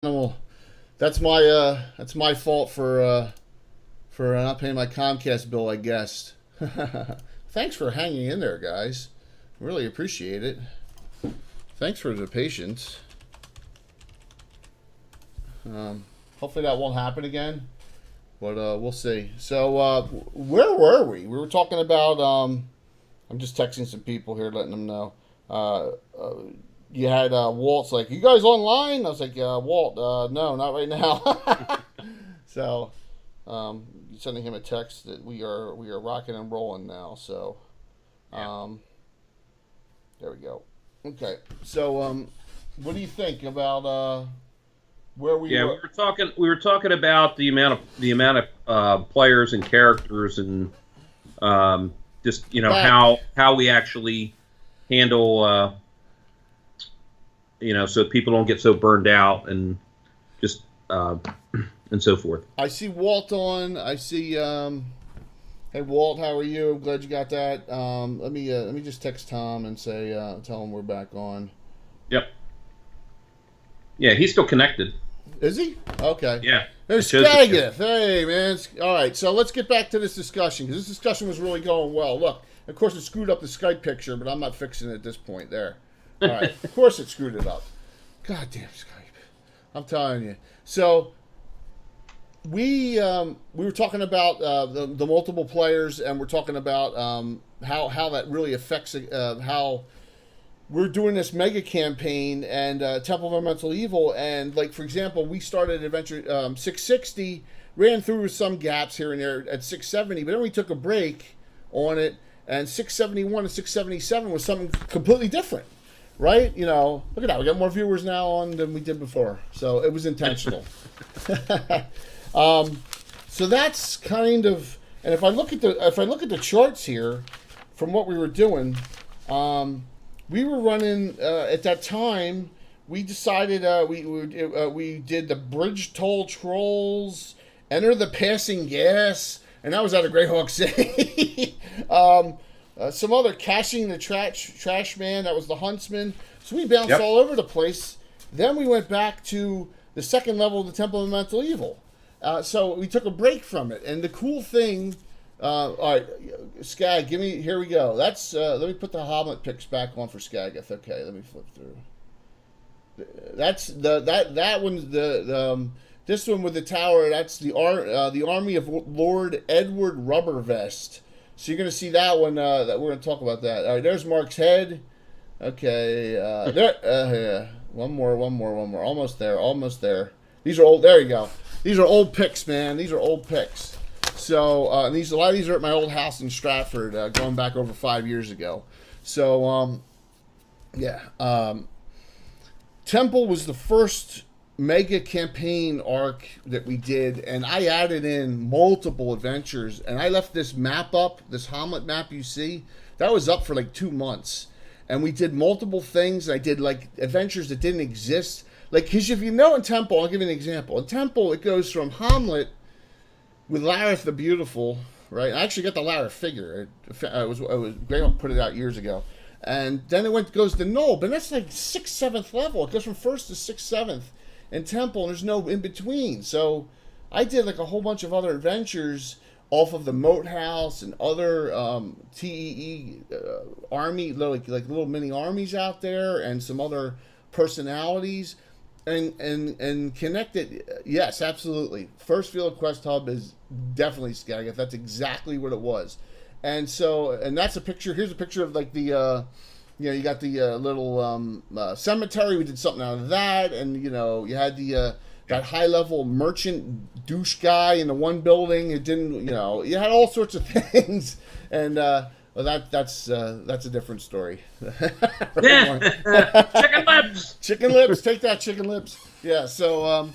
Well, that's my fault for not paying my Comcast bill, I guess. Thanks for hanging in there, guys. Really appreciate it. Thanks for the patience. Hopefully that won't happen again, but we'll see. So where were we? We were talking about. I'm just texting some people here, letting them know. Uh, uh, you had Walt's like, "You guys online?" I was like, "Walt, no, not right now." So, sending him a text that we are rocking and rolling now. So, Yeah. um, there we go. Okay. So, what do you think about where we Yeah, were? we were talking about the amount of players and characters and just Back. how we actually handle so people don't get so burned out and just and so forth. I see Walt on. I see. Hey Walt, how are you? I'm glad you got that. Let me just text Tom and say tell him we're back on. Yep. Yeah, he's still connected. Is he? Okay. Yeah, it There's shows it. Skagith. Hey man. All right. So let's get back to this discussion because this discussion was really going well. Look, of course it screwed up the Skype picture, but I'm not fixing it at this point. There. All right. Of course it screwed it up. God damn Skype. I'm telling you. So we were talking about the multiple players, and we're talking about how that really affects how we're doing this mega campaign and Temple of Elemental Evil. And like for example, we started Adventure 660, ran through some gaps here and there at 670, but then we took a break on it, and 671 and 677 was something completely different. Right? Look at that. We got more viewers now on than we did before. So it was intentional. So that's kind of, and if I look at the charts here, from what we were doing, we were running at that time. We decided we did the bridge toll trolls, enter the passing gas, and that was out of Greyhawk City. Some other cashing the trash man. That was the huntsman. So we bounced Yep. all over the place. Then we went back to the second level of the Temple of Mental Evil. So we took a break from it. And the cool thing, all right, Skag, give me. Here we go. That's let me put the Hamlet picks back on for Skagith. Okay, let me flip through. That's that one's the this one with the tower. That's the army of Lord Edward Rubbervest. So you're gonna see that one. That we're gonna talk about that. All right, there's Mark's head. Okay, there. Yeah. One more. Almost there. Almost there. These are old. There you go. These are old picks, man. These are old picks. So and a lot of these are at my old house in Stratford, going back over 5 years ago. So yeah. Temple was the first mega campaign arc that we did, and I added in multiple adventures, and I left this map up, this Hamlet map you see, that was up for like 2 months. And we did multiple things. I did like adventures that didn't exist. Like, because if you know in Temple, I'll give you an example. In Temple, it goes from Hamlet with Lareth the Beautiful, right? I actually got the Lareth figure. It was Graham put it out years ago. And then goes to Null, but that's like sixth, seventh level. It goes from first to sixth, seventh in Temple, and there's no in between. So I did like a whole bunch of other adventures off of the Moat House and other TEE army, like little mini armies out there, and some other personalities, and connected. Yes, absolutely. First Field Quest Hub is definitely Skagit. That's exactly what it was. And that's a picture. Here's a picture of like the you got the little cemetery. We did something out of that, and you had the that high level merchant douche guy in the one building. It didn't, you had all sorts of things, and well, that's a different story. Chicken lips. Chicken lips, take that, chicken lips. Yeah. So,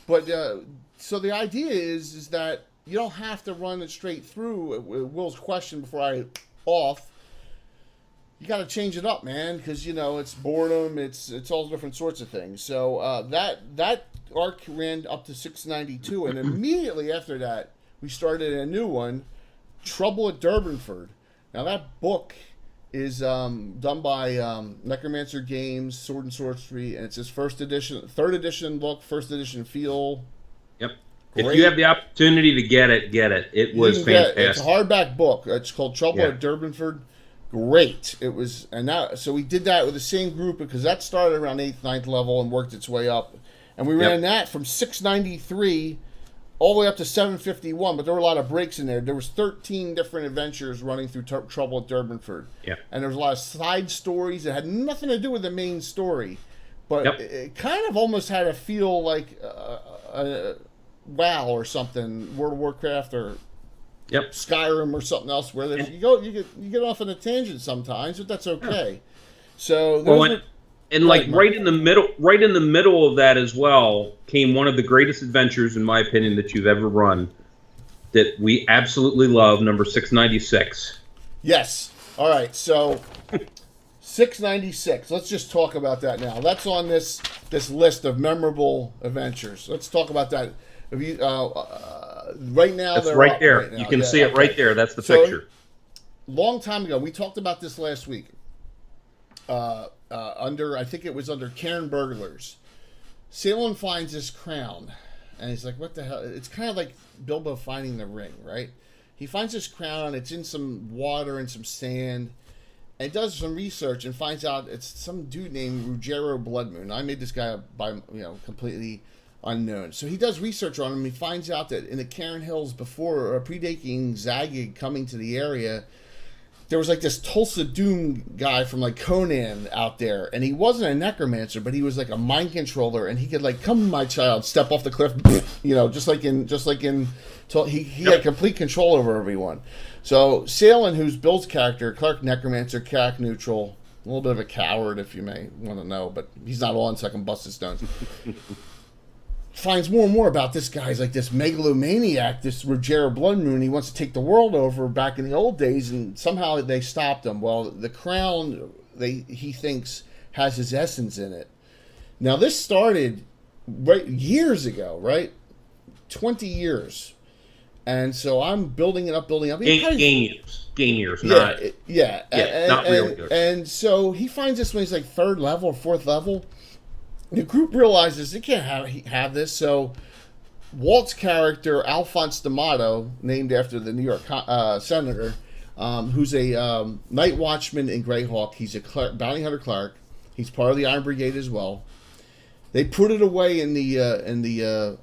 but so the idea is that you don't have to run it straight through. Will's question before I off. You got to change it up, man, because it's boredom, it's all different sorts of things. So that arc ran up to 692, and immediately after that, we started a new one, Trouble at Durbanford. Now that book is done by Necromancer Games, Sword and Sorcery, and it's his first edition, third edition look, first edition feel. Yep. Great. If you have the opportunity to get it, get it. It was fantastic. It's a hardback book. It's called Trouble Yeah. at Durbanford. Great. It was, and now, so we did that with the same group because that started around 8th, 9th level and worked its way up. And we ran that from 693 all the way up to 751, but there were a lot of breaks in there. There was 13 different adventures running through Trouble at Durbanford. Yeah. And there was a lot of side stories that had nothing to do with the main story. But it kind of almost had a feel like WoW or something, World of Warcraft or Skyrim or something else, where you get off on a tangent sometimes, but that's okay. So right in the middle of that as well came one of the greatest adventures, in my opinion, that you've ever run. That we absolutely love, number 696. Yes. All right. So 696. Let's just talk about that now. That's on this list of memorable adventures. Let's talk about that. If you right now, that's right there. Right now. You can see it right there. That's the picture. Long time ago, we talked about this last week. I think it was under Cairn Burglars. Salem finds this crown, and he's like, "What the hell?" It's kind of like Bilbo finding the ring, right? He finds this crown. It's in some water and some sand, and does some research and finds out it's some dude named Ruggiero Bloodmoon. I made this guy up by completely unknown. So he does research on him. He finds out that in the Cairn Hills before, predating Zagig coming to the area, there was like this Tulsa Doom guy from like Conan out there, and he wasn't a necromancer, but he was like a mind controller, and he could like, "Come, my child, step off the cliff," just like in. He had complete control over everyone. So Salen, who's Bill's character, Clark Necromancer, Cac neutral, a little bit of a coward if you may want to know, but he's not on, so I can bust his stones. Finds more and more about this guy's like this megalomaniac, this Ruggiero Bloodmoon. He wants to take the world over back in the old days, and somehow they stopped him. Well, the crown he thinks has his essence in it. Now this started years ago, right? 20 years. And so I'm building it up. Game years, not real years. And so he finds this when he's like 3rd level or 4th level. The group realizes they can't have this, so Walt's character, Alphonse D'Amato, named after the New York senator, who's a night watchman in Greyhawk. He's a bounty hunter cleric. He's part of the Iron Brigade as well. They put it away in the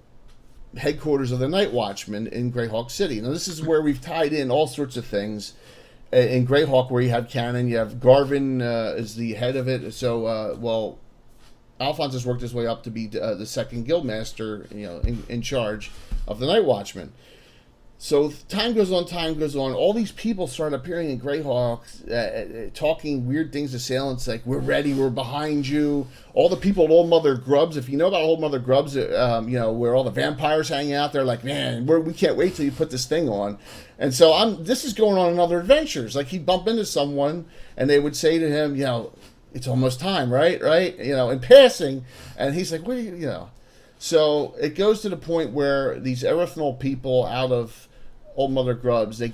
headquarters of the Night Watchman in Greyhawk City. Now, this is where we've tied in all sorts of things. In Greyhawk, where you have Cannon, you have Garvin is the head of it. So, Alphonse has worked his way up to be the 2nd Guildmaster, in charge of the Night Watchman. So time goes on. All these people start appearing in Greyhawk, talking weird things to Salem. Like, "We're ready. We're behind you." All the people at Old Mother Grubbs, if you know about Old Mother Grubbs, where all the vampires hang out, they're like, "Man, we can't wait till you put this thing on." And so this is going on in other adventures. Like, he'd bump into someone, and they would say to him, "It's almost time, right? In passing." And he's like, "What do you?" So it goes to the point where these Erythnol people out of Old Mother Grubbs, they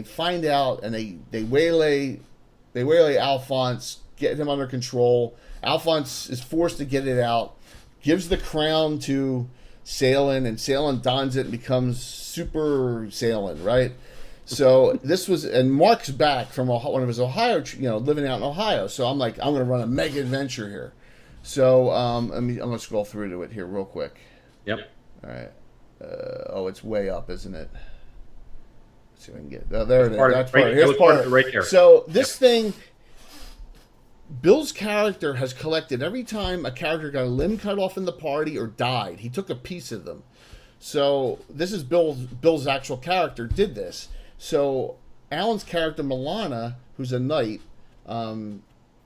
find out, and they waylay Alphonse, get him under control. Alphonse is forced to get it out, gives the crown to Salen, and Salen dons it and becomes Super Salen, right? So this was, and Mark's back from one of his Ohio, living out in Ohio. So I'm like, I'm going to run a mega adventure here. So I'm going to scroll through to it here real quick. Yep. All right. It's way up, isn't it? Let's see if I can get it. There it is. That's part. Here's part of it right there. So this thing, Bill's character has collected every time a character got a limb cut off in the party or died, he took a piece of them. So this is Bill's actual character did this. So Alan's character Milana, who's a knight,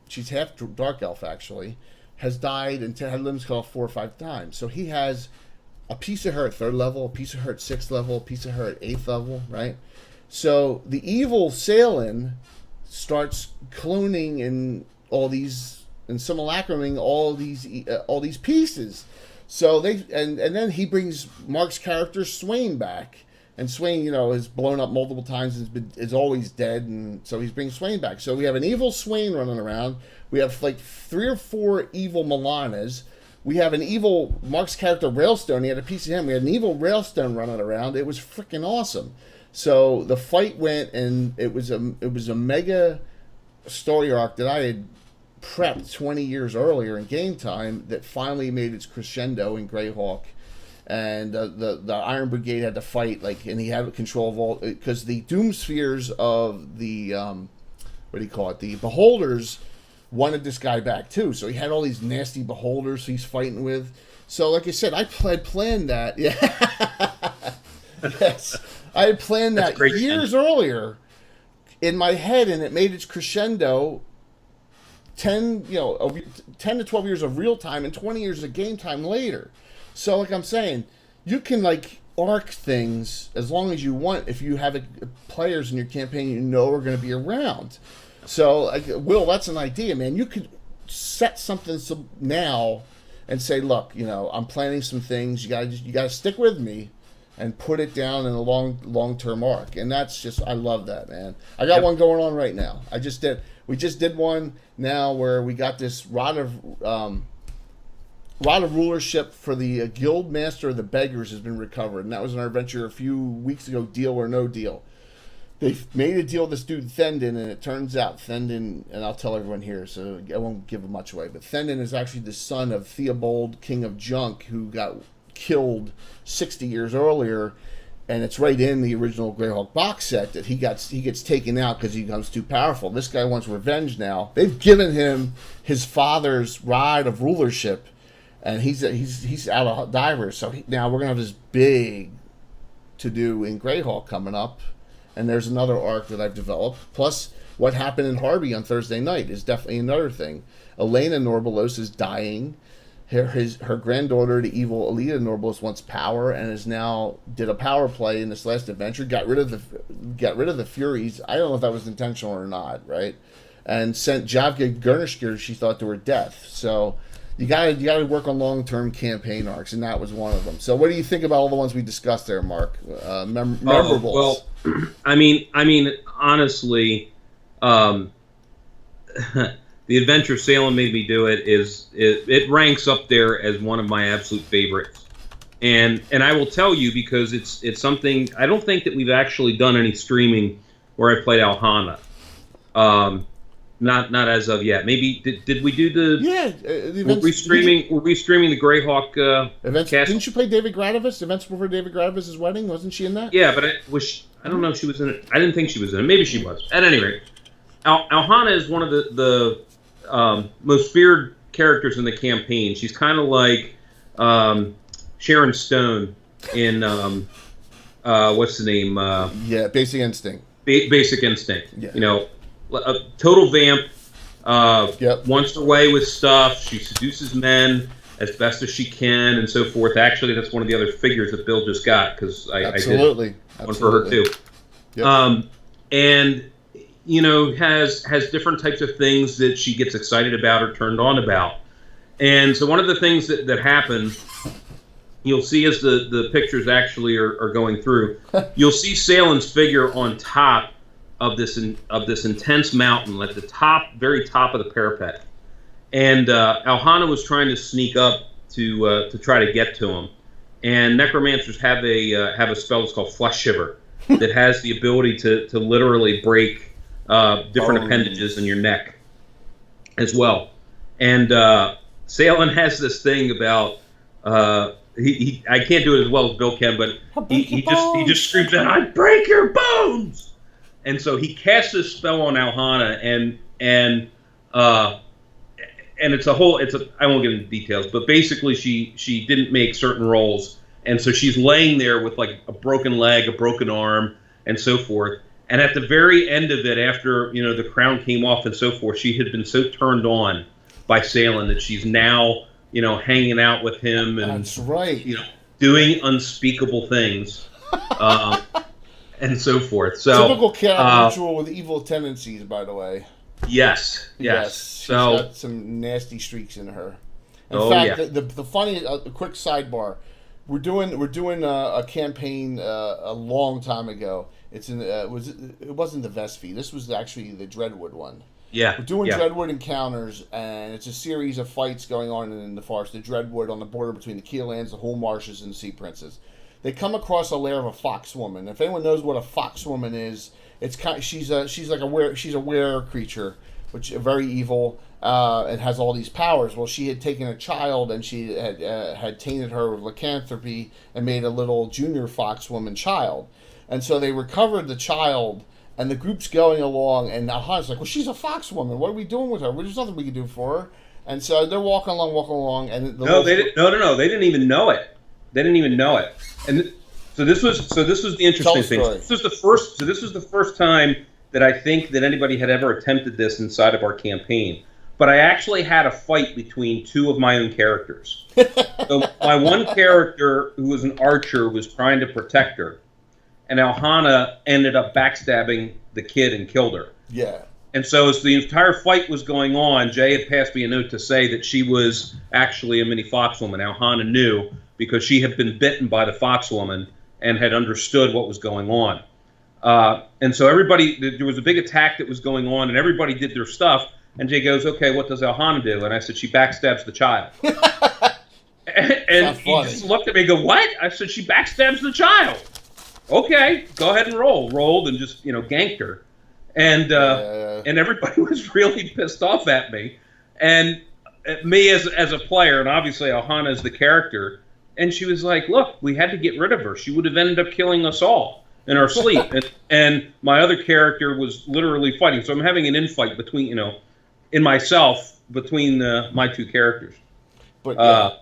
she's half dark elf actually, has died and had limbs cut off 4 or 5 times. So he has a piece of her at 3rd level, a piece of her at 6th level, a piece of her at 8th level, right? So the evil Salen starts cloning and simulacruming all these pieces. So and then he brings Mark's character Swain back, And Swain, is blown up multiple times and is always dead, and so he's bringing Swain back. So we have an evil Swain running around. We have like 3 or 4 evil Milanas. We have an evil Mark's character Railstone. He had a piece of him. We had an evil Railstone running around. It was freaking awesome. So the fight went, and it was a mega story arc that I had prepped 20 years earlier in Game Time that finally made its crescendo in Greyhawk. And the Iron Brigade had to fight, and he had control of all, because the Doom Spheres of the the Beholders wanted this guy back too. So he had all these nasty Beholders he's fighting with. So like I said, I had planned that. Yeah, yes, I had planned that years earlier in my head, and it made its crescendo. 10 to 12 years of real time and 20 years of game time later. So, like I'm saying, you can arc things as long as you want if you have players in your campaign are going to be around. So, Will, that's an idea, man. You could set something now and say, look, I'm planning some things. You got to stick with me and put it down in a long-term arc. And that's just, I love that, man. I got one going on right now. We just did one now where we got this rod of rulership for the guild master of the beggars has been recovered, and that was in our adventure a few weeks ago. Deal or no deal. They made a deal with this dude Thendon, and it turns out Thendon, and I'll tell everyone here, so I won't give much away, but Thendon is actually the son of Theobald, king of Junk, who got killed 60 years earlier. And it's right in the original Greyhawk box set that he gets taken out because he becomes too powerful. This guy wants revenge now. They've given him his father's rod of rulership, and he's out of divers. So now we're gonna have this big to do in Greyhawk coming up, and there's another arc that I've developed. Plus, what happened in Harvey on Thursday night is definitely another thing. Elena Norbalos is dying. Her granddaughter, the evil Alita Norbalos, wants power and did a power play in this last adventure. Got rid of the Furies. I don't know if that was intentional or not, right? And sent Javga Gurnishkir, she thought, to her death. So you gotta work on long-term campaign arcs, and that was one of them. So what do you think about all the ones we discussed there, Mark? Memorables. Well, I mean, honestly, the adventure Salem made me do it ranks up there as one of my absolute favorites, and I will tell you because it's something I don't think that we've actually done any streaming where I played Alhana, not as of yet. Maybe did we do the were we streaming the Greyhawk events? Didn't you play David Gradavis? Events before David Gradavis' wedding, wasn't she in that? Yeah, but I don't know if she was in it. I didn't think she was in it. Maybe she was. At any rate, Alhana is one of the most feared characters in the campaign. She's kind of like Sharon Stone in what's the name? Basic Instinct. Basic Instinct. Yeah. A total vamp. Wants her way with stuff. She seduces men as best as she can, and so forth. Actually, that's one of the other figures that Bill just got because I did one for her too. Yep. And has different types of things that she gets excited about or turned on about. And so one of the things that happen, you'll see as the pictures actually are going through, you'll see Salen's figure on top of this intense mountain, at the very top of the parapet. And Alhana was trying to sneak up to try to get to him. And necromancers have a spell that's called Flesh Shiver that has the ability to literally break different appendages in your neck as well. And Salen has this thing about I can't do it as well as Bill can, but he just screams out, "I break your bones!" And so he casts this spell on Alhana, and I won't get into details, but basically she didn't make certain rolls, and so she's laying there with like a broken leg, a broken arm, and so forth. And at the very end of it, after the crown came off and so forth, she had been so turned on by Salen that she's now hanging out with him and that's right, doing unspeakable things, and so forth. So typical cat ritual with evil tendencies, by the way. Yes. She's got some nasty streaks in her. In fact, the funny, quick sidebar. we're doing a campaign a long time ago. It's in it wasn't the Vespi. This was actually the Dreadwood one. Yeah. We're doing yeah. Dreadwood encounters, and it's a series of fights going on in the forest. The Dreadwood on the border between the Keellands, the Whole Marshes, and the Sea Princes. They come across a lair of a fox woman. If anyone knows what a fox woman is, it's she's like a were creature, which is very evil. And has all these powers. Well, she had taken a child and she had tainted her with lycanthropy and made a little junior fox woman child. And so they recovered the child, and the group's going along, and Alhana's like, well, she's a fox woman. What are we doing with her? Well, there's nothing we can do for her. And so they're walking along, and no, they didn't even know it. They didn't even know it. And so this was the interesting thing. This was the first time that I think that anybody had ever attempted this inside of our campaign. But I actually had a fight between two of my own characters. So my one character, who was an archer, was trying to protect her, and Alhana ended up backstabbing the kid and killed her. Yeah. And so as the entire fight was going on, Jay had passed me a note to say that she was actually a mini fox woman. Alhana knew because she had been bitten by the fox woman and had understood what was going on. And so there was a big attack that was going on, and everybody did their stuff. And Jay goes, okay, what does Alhana do? And I said, she backstabs the child. and he just looked at me and go, what? I said, she backstabs the child. Okay, go ahead and roll. Rolled and just, ganked her. And and everybody was really pissed off at me. And me as a player, and obviously Alhana is the character, and she was like, look, we had to get rid of her. She would have ended up killing us all in our sleep. and my other character was literally fighting. So I'm having an infight between, in myself between my two characters. But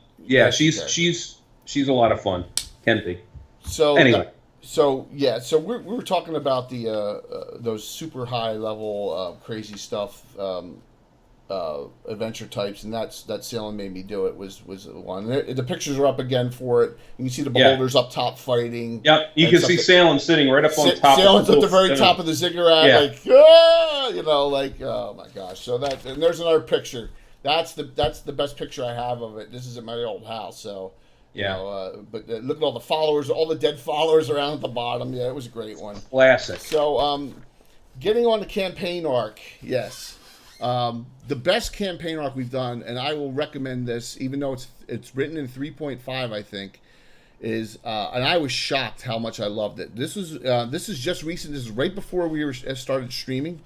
she's a lot of fun. Can be. So anyway, so we were talking about the those super high level crazy stuff adventure types, and that Salem made me do it was one. The pictures are up again for it. You can see the beholders up top fighting. Yep, you can see Salem sitting right up on top. Salem's at the very top of the ziggurat, oh my gosh. So and there's another picture. That's the best picture I have of it. This is at my old house, so. But look at all the followers, all the dead followers around at the bottom. Yeah, it was a great one. Classic. So, getting on the campaign arc, yes. The best campaign arc we've done, and I will recommend this, even though it's written in 3.5, I think, is and I was shocked how much I loved it. This is just recent. This is right before we started streaming.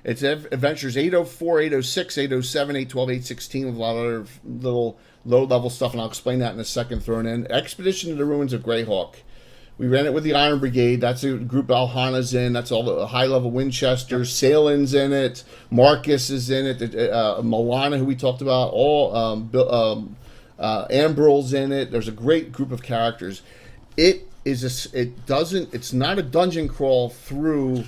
It's Adventures 804, 806, 807, 812, 816 with a lot of other little low-level stuff, and I'll explain that in a second, thrown in. Expedition to the Ruins of Greyhawk. We ran it with the Iron Brigade. That's a group Alhana's in. That's all the high-level Winchesters. Salen's in it. Marcus is in it. Milana, who we talked about. Ambrel's in it. There's a great group of characters. It's not a dungeon crawl through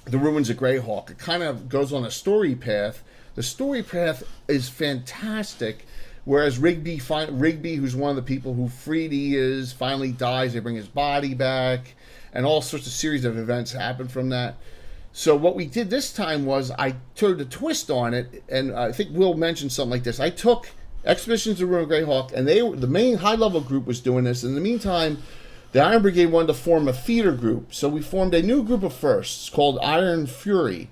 the Ruins of Greyhawk. It kind of goes on a story path. The story path is fantastic. Whereas Rigby, who's one of the people who freed he finally dies. They bring his body back, and all sorts of series of events happen from that. So what we did this time was I turned a twist on it, and I think Will mentioned something like this. I took Expeditions to Ruin of Greyhawk, and the main high-level group was doing this. In the meantime, the Iron Brigade wanted to form a theater group, so we formed a new group of firsts called Iron Fury,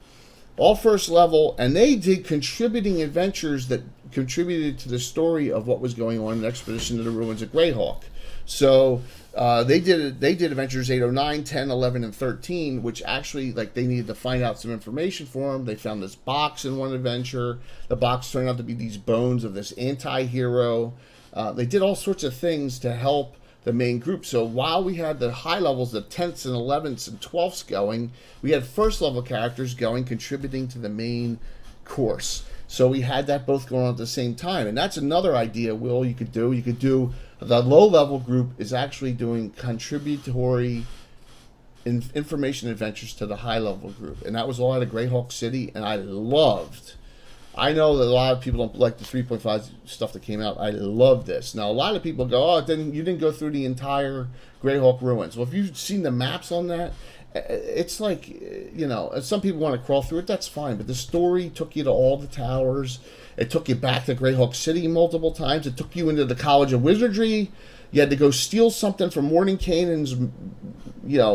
all first level, and they did contributing adventures that contributed to the story of what was going on in Expedition to the Ruins of Greyhawk. So they did adventures 809, 10, 11, and 13, which actually, they needed to find out some information for them. They found this box in one adventure. The box turned out to be these bones of this anti-hero. They did all sorts of things to help the main group. So while we had the high levels, the 10ths and 11ths and 12ths going, we had first level characters going, contributing to the main course. So we had that both going on at the same time. And that's another idea, Will, you could do. You could do, the low level group is actually doing contributory information adventures to the high level group. And that was all out of Greyhawk City, and I know that a lot of people don't like the 3.5 stuff that came out. I love this. Now, a lot of people go, you didn't go through the entire Greyhawk Ruins. Well, if you've seen the maps on that, it's like, some people want to crawl through it, that's fine. But the story took you to all the towers. It took you back to Greyhawk City multiple times. It took you into the College of Wizardry. You had to go steal something from Mordenkainen's,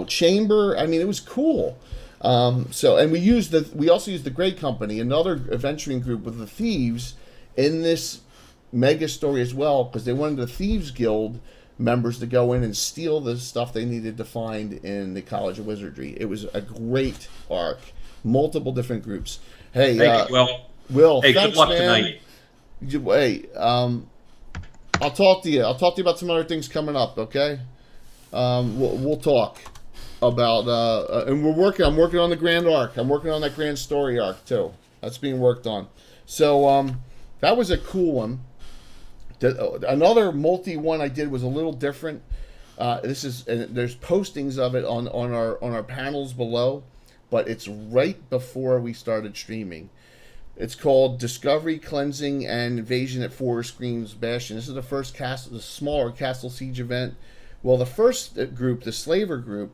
chamber. I mean, it was cool. And we also used the Grey Company, another adventuring group with the thieves, in this mega story as well, because they wanted the Thieves Guild members to go in and steal the stuff they needed to find in the College of Wizardry. It was a great arc, multiple different groups. Hey, Will, hey, thanks, good luck man. tonight. Hey, I'll talk to you. I'll talk to you about some other things coming up. Okay, we'll talk about and I'm working on the Grand Arc. I'm working on that Grand Story arc too. That's being worked on. So that was a cool one. Another multi one I did was a little different. There's postings of it on our panels below, but it's right before we started streaming. It's called Discovery, Cleansing, and Invasion at Forest Scream's Bastion. This is the smaller Castle Siege event. Well, the first group, the Slaver group,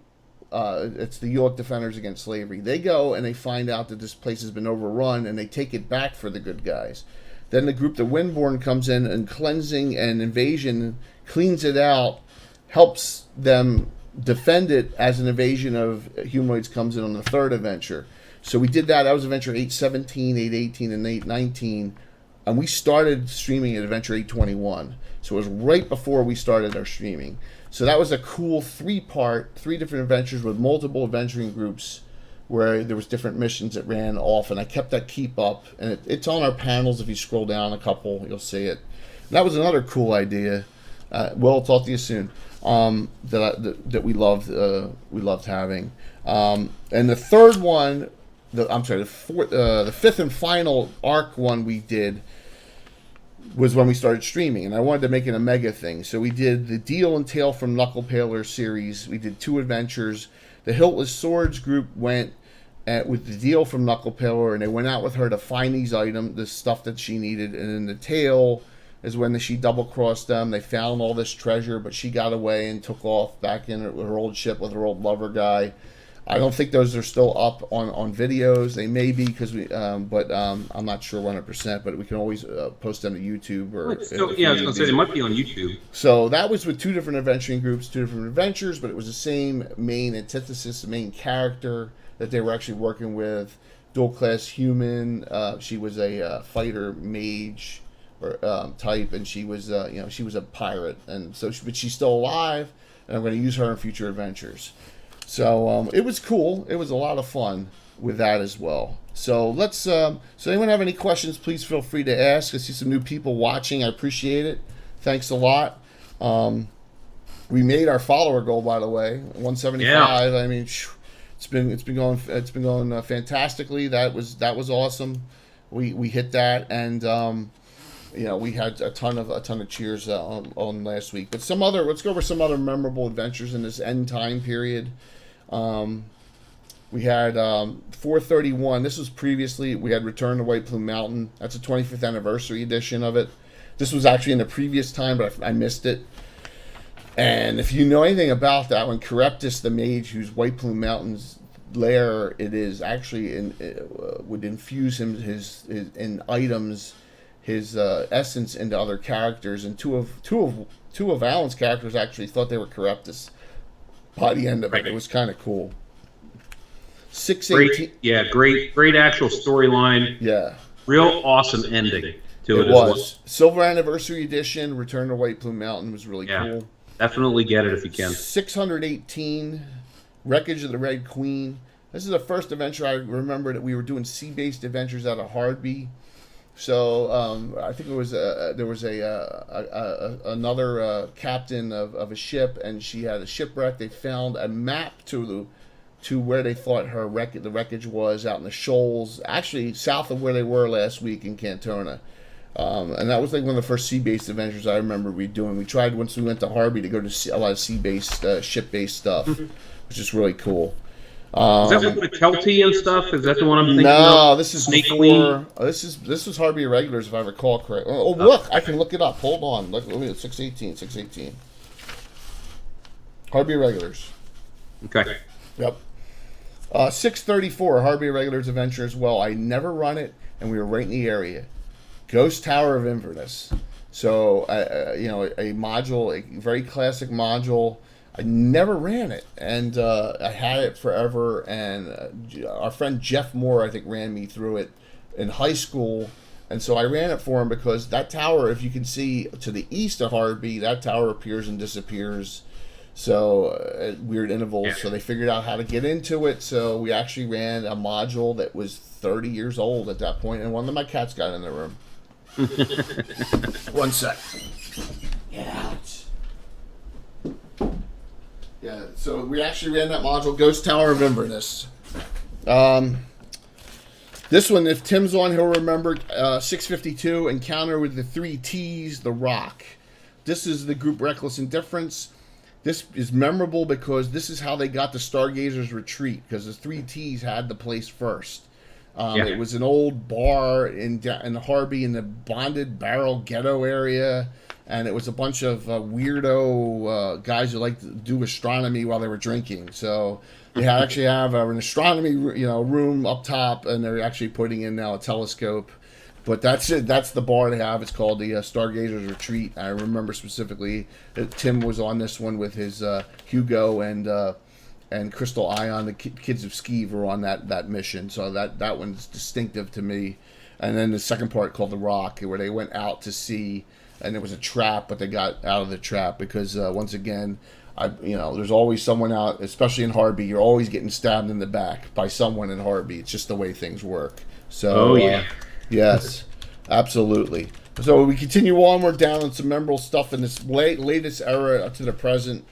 it's the York Defenders Against Slavery. They go and they find out that this place has been overrun, and they take it back for the good guys. Then the group, the Windborn, comes in, and Cleansing and Invasion cleans it out, helps them defend it as an invasion of humanoids comes in on the third adventure. So we did that. That was adventure 817, 818, and 819. And we started streaming at adventure 821. So it was right before we started our streaming. So that was a cool three different adventures with multiple adventuring groups where there was different missions that ran off. And I kept that keep up. And it's on our panels. If you scroll down a couple, you'll see it. And that was another cool idea. We'll talk to you soon. That we loved having. And the third one, the fifth and final arc one we did was when we started streaming, and I wanted to make it a mega thing. So we did the Deal and Tale from Knuckle Paler series. We did 2 adventures. The Hiltless Swords group went with the Deal from Knuckle Paler, and they went out with her to find these items, the stuff that she needed. And then the Tale is when she double-crossed them. They found all this treasure, but she got away and took off back in her old ship with her old lover guy. I don't think those are still up on videos. They may be because but I'm not sure 100%. But we can always post them to YouTube or. I was going to say they might be on YouTube. So that was with 2 different adventuring groups, 2 different adventures, but it was the same main antithesis, the main character that they were actually working with. Dual class human. She was a fighter mage or type, and she was she was a pirate, and so but she's still alive, and I'm going to use her in future adventures. So it was cool. It was a lot of fun with that as well. So let's. So anyone have any questions? Please feel free to ask. I see some new people watching. I appreciate it. Thanks a lot. We made our follower goal, by the way, 175. Yeah. I mean, it's been going fantastically. That was awesome. We hit that, and we had a ton of cheers on last week. But let's go over some other memorable adventures in this end time period. We had 431. This was previously, we had Return to White Plume Mountain. That's a 25th anniversary edition of it. This was actually in the previous time, but I missed it. And if you know anything about that, when Charybdis the mage, who's White Plume Mountain's lair, it is actually would infuse his items, his essence into other characters, and two of Alan's characters actually thought they were Charybdis by the end of it. It was kind of cool. 618. Great actual storyline. Yeah. Real awesome ending to it. It was. Silver Anniversary Edition, Return to White Plume Mountain was really cool. Definitely get it if you can. 618, Wreckage of the Red Queen. This is the first adventure I remember that we were doing sea-based adventures out of Hardby. So I think there was another captain of a ship, and she had a shipwreck. They found a map to where they thought the wreckage was out in the shoals, actually south of where they were last week in Cantona. And that was like one of the first sea-based adventures I remember we doing. We tried once we went to Harbie to go to a lot of sea-based, ship-based stuff, which is really cool. Is that with Kelty and stuff? Is that the one I'm thinking of? No, this is before. This was Harbie Irregulars, if I recall correctly. Oh, look, I can look it up. Hold on. Look at 618. Harbie Irregulars. Okay. Yep. 634, Harbie Irregulars Adventure as well. I never run it, and we were right in the area. Ghost Tower of Inverness. So, a module, a very classic module. I never ran it, and I had it forever. And our friend Jeff Moore, I think, ran me through it in high school. And so I ran it for him because that tower, if you can see to the east of Harvey, that tower appears and disappears. So at weird intervals. Yeah. So they figured out how to get into it. So we actually ran a module that was 30 years old at that point, and one of my cats got in the room. One sec. Get out. Yeah, so we actually ran that module, Ghost Tower of Inverness. This one, if Tim's on, he'll remember 652, Encounter with the 3 T's, The Rock. This is the group Reckless Indifference. This is memorable because this is how they got the Stargazers Retreat, because the 3 T's had the place first. It was an old bar in Harvey in the Bonded Barrel Ghetto area, and it was a bunch of weirdo guys who liked to do astronomy while they were drinking. So they actually have an astronomy room up top, and they're actually putting in now a telescope. But that's it. That's the bar they have. It's called the Stargazers Retreat. I remember specifically that Tim was on this one with his Hugo and Crystal Ion. The kids of Skeeve were on that mission. So that one's distinctive to me. And then the second part called The Rock, where they went out to sea, and there was a trap, but they got out of the trap because once again, there's always someone out, especially in Harvey. You're always getting stabbed in the back by someone in Harvey. It's just the way things work. So, yes, absolutely. So we continue on. We're down on some memorable stuff in this latest era to the present.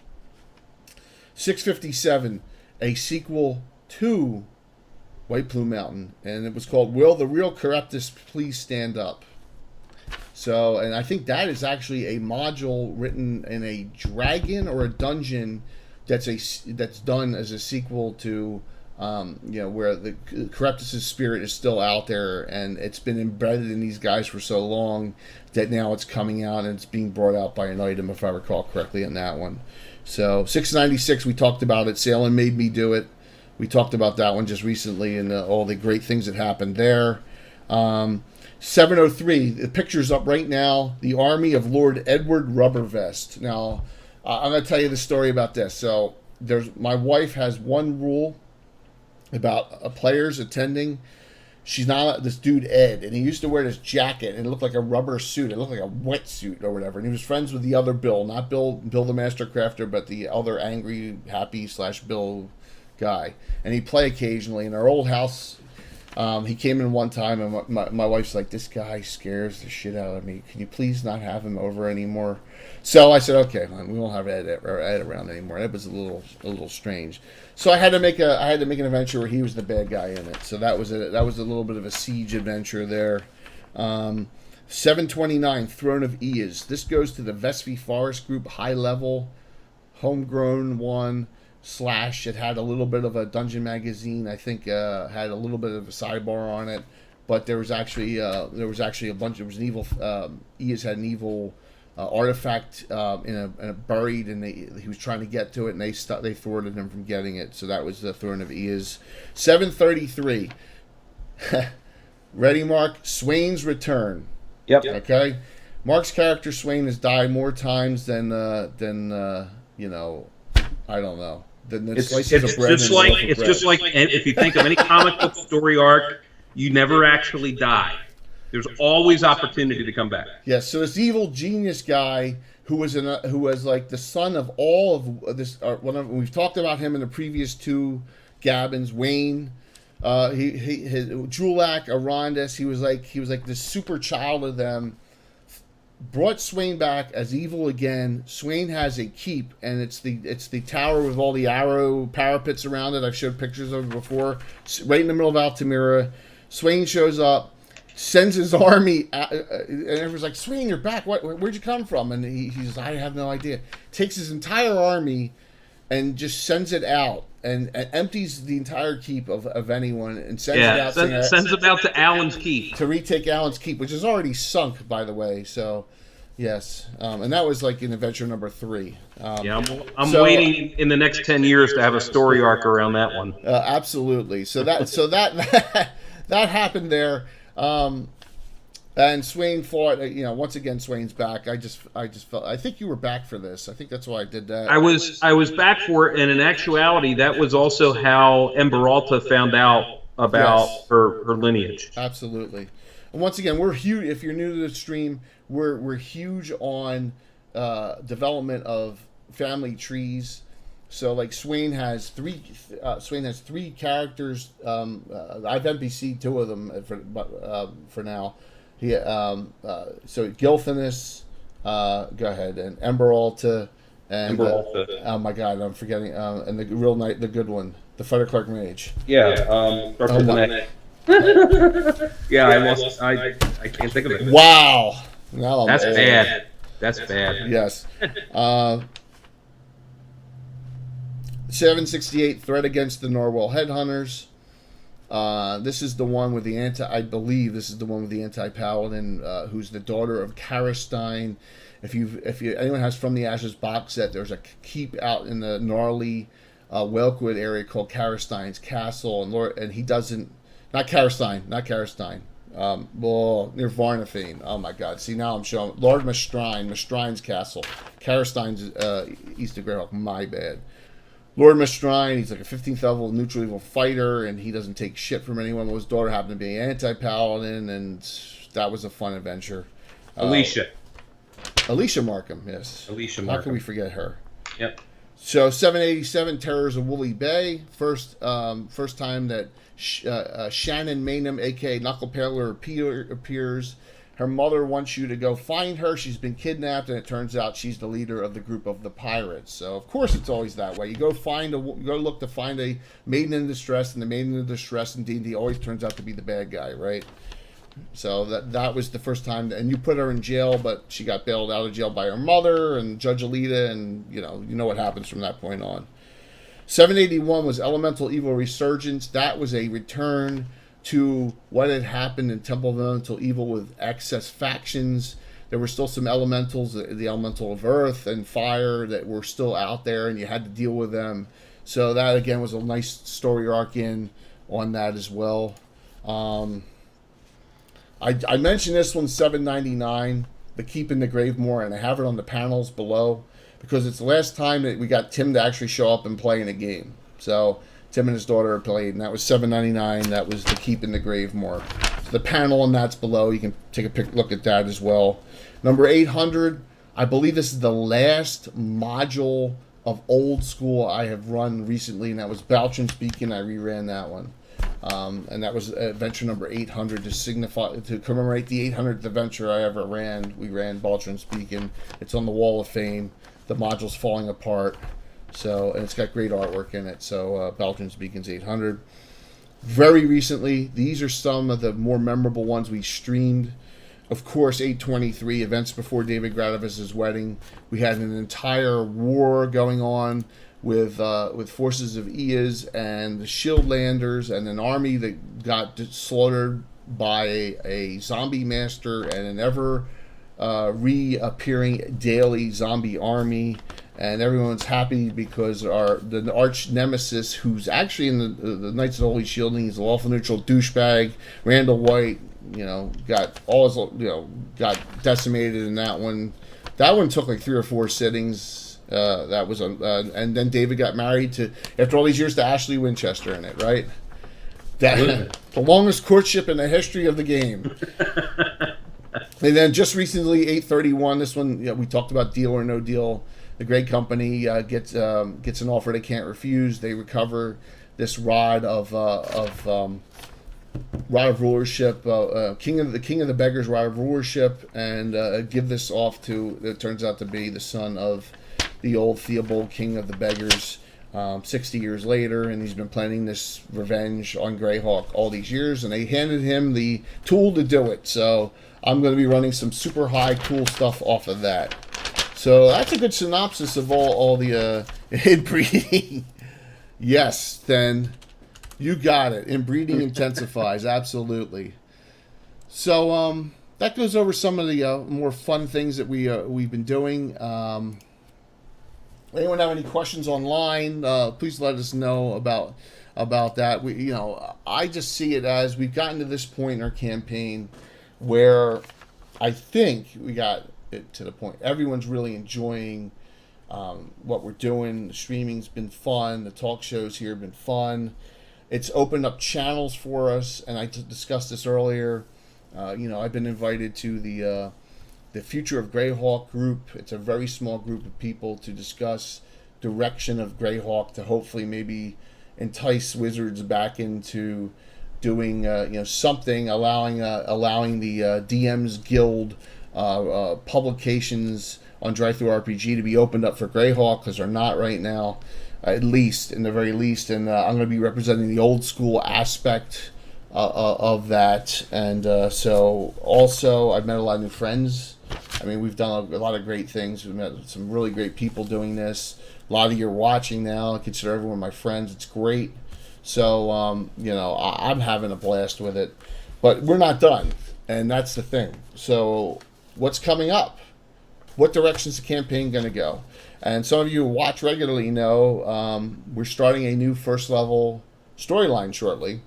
657, a sequel to White Plume Mountain, and it was called Will the Real Charybdis Please Stand Up? So, and I think that is actually a module written in a dragon or a dungeon that's done as a sequel to where the Charybdis' spirit is still out there, and it's been embedded in these guys for so long that now it's coming out, and it's being brought out by an item, if I recall correctly, in that one. So 696, we talked about it. Salem Made Me Do It. We talked about that one just recently, and all the great things that happened there. 703, the picture's up right now. The Army of Lord Edward Rubbervest. Now, I'm going to tell you the story about this. So my wife has one rule about players attending. She's not this dude Ed, and he used to wear this jacket, and it looked like a rubber suit. It looked like a wetsuit or whatever. And he was friends with the other Bill, not Bill the Master Crafter, but the other angry, happy / Bill guy. And he'd play occasionally. In our old house, he came in one time, and my wife's like, "This guy scares the shit out of me. Can you please not have him over anymore?" So I said, "Okay, we won't have Ed around anymore." That was a little strange. So I had to make an adventure where he was the bad guy in it. So that was a little bit of a siege adventure there. 729, Throne of Eas. This goes to the Vespi Forest Group, high level, homegrown one. It had a little bit of a dungeon magazine. I think had a little bit of a sidebar on it, but there was actually a bunch. It was an evil. Eas had an evil artifact in a buried, and he was trying to get to it, and they thwarted him from getting it. So that was the Throne of Eas. 733. Ready, Mark? Swain's Return. Yep. Okay. Mark's character Swain has died more times than I don't know. It's just like if you think of any comic book story arc, you never actually die. There's always opportunity to come back. Yes. So this evil genius guy who was like the son of all of this. We've talked about him in the previous two Gabbins. Wayne, his Julak, Arondis. He was like the super child of them. Brought Swain back as evil again. Swain has a keep, and it's the tower with all the arrow parapets around it. I've showed pictures of it before. Right in the middle of Altamira. Swain shows up, sends his army, and everyone's like, "Swain, you're back. Where'd you come from?" And he says, "I have no idea." Takes his entire army and just sends it out and empties the entire keep of anyone and sends it out. Sends it out to Allen's Keep to retake Allen's Keep, which is already sunk, by the way. So. Yes, and that was like in adventure number 3. I'm waiting in the next 10 years to have a story arc around that one. Absolutely. So that happened there. And Swain fought. Once again, Swain's back. I just felt. I think you were back for this. I think that's why I did that. I was back for it, and in actuality, that was also how Emberalta found out about her lineage. Absolutely. And once again, we're huge. If you're new to the stream, we're huge on development of family trees. So like Swain has three characters. I've NPC'd two of them for now. So Gilthanas, go ahead, and Emberalta, and oh my God, I'm forgetting. And the real knight, the good one, the Fighter Clark Mage. Yeah. Starts with an A. Yeah, I can't think of it. Wow. Now That's bad. That's bad. Yes. 768 Threat Against the Norwell Headhunters. This is the one with the I believe this is the one with the anti-paladin, who's the daughter of Karestein. If anyone has From the Ashes box set, there's a keep out in the gnarly Whalewood area called Karestein's Castle, and he doesn't. Not Karestein. Near Varnafane. Oh my God! See, now I'm showing Lord Maestrine's Castle, Karestein's East of Greyhawk. My bad. Lord Maestrine, he's like a 15th level neutral evil fighter, and he doesn't take shit from anyone. His daughter happened to be an anti-paladin, and that was a fun adventure. Alicia Markham, yes. Alicia Markham. How can we forget her? Yep. So 787 Terrors of Woolly Bay. First time that Shannon Maynham, a.k.a. Knuckle Paler, appears. Her mother wants you to go find her. She's been kidnapped, and it turns out she's the leader of the group of the pirates. So, of course, it's always that way. You go look to find a maiden in distress, and the maiden in distress in D&D always turns out to be the bad guy, right? So that was the first time, and you put her in jail, but she got bailed out of jail by her mother and Judge Alita, and you know what happens from that point on. 781 was Elemental Evil Resurgence. That was a return to what had happened in Temple of Elemental Evil with excess factions. There were still some elementals, the elemental of earth and fire, that were still out there, and you had to deal with them. So that, again, was a nice story arc on that as well. I mentioned this one, 799, the Keep in the Gravemore, and I have it on the panels below, because it's the last time that we got Tim to actually show up and play in a game. So Tim and his daughter played, and that was $7.99. That was the Keep in the Gravemore. So the panel on that's below. You can take a look at that as well. Number 800, I believe this is the last module of old school I have run recently, and that was Baltron's Beacon. I reran that one. And that was adventure number 800 to commemorate the 800th adventure I ever ran. We ran Baltron's Beacon. It's on the Wall of Fame. The module's falling apart. So, and it's got great artwork in it. So, Baltron's Beacon's 800. Very recently, these are some of the more memorable ones we streamed. Of course, 823, events before David Gradavis' wedding. We had an entire war going on with forces of Iaz and the Shieldlanders, and an army that got slaughtered by a zombie master and an ever reappearing daily zombie army. And everyone's happy because the arch nemesis, who's actually in the Knights of the Holy Shielding, he's a lawful neutral douchebag, Randall White, got decimated in that one. That one took like 3 or 4 sittings. That was and then David got married after all these years to Ashley Winchester in it, right? The longest courtship in the history of the game. And then just recently, 831. This one, we talked about Deal or No Deal. The great company gets an offer they can't refuse. They recover this rod of rulership, king of the beggars, rod of rulership, and give this off to. It turns out to be the son of the old Theobald king of the beggars. 60 years later, and he's been planning this revenge on Greyhawk all these years, and they handed him the tool to do it. So I'm going to be running some super high cool stuff off of that. So that's a good synopsis of all the inbreeding. Yes, then you got it. Inbreeding intensifies, absolutely. So that goes over some of the more fun things that we've been doing. Anyone have any questions online? Please let us know about that. I just see it as we've gotten to this point in our campaign where I think we got it to the point. Everyone's really enjoying what we're doing. The streaming's been fun. The talk shows here have been fun. It's opened up channels for us, and I discussed this earlier. I've been invited to the Future of Greyhawk group. It's a very small group of people to discuss direction of Greyhawk to hopefully maybe entice Wizards back into doing something, allowing the DMs Guild publications on DriveThruRPG to be opened up for Greyhawk, because they're not right now, at least in the very least. And I'm going to be representing the old school aspect of that. And so also I've met a lot of new friends. I mean, we've done a lot of great things. We've met some really great people doing this. A lot of you are watching now. I consider everyone my friends. It's great. So, I'm having a blast with it. But we're not done. And that's the thing. So, what's coming up? What direction's the campaign going to go? And some of you who watch regularly know we're starting a new first level storyline shortly.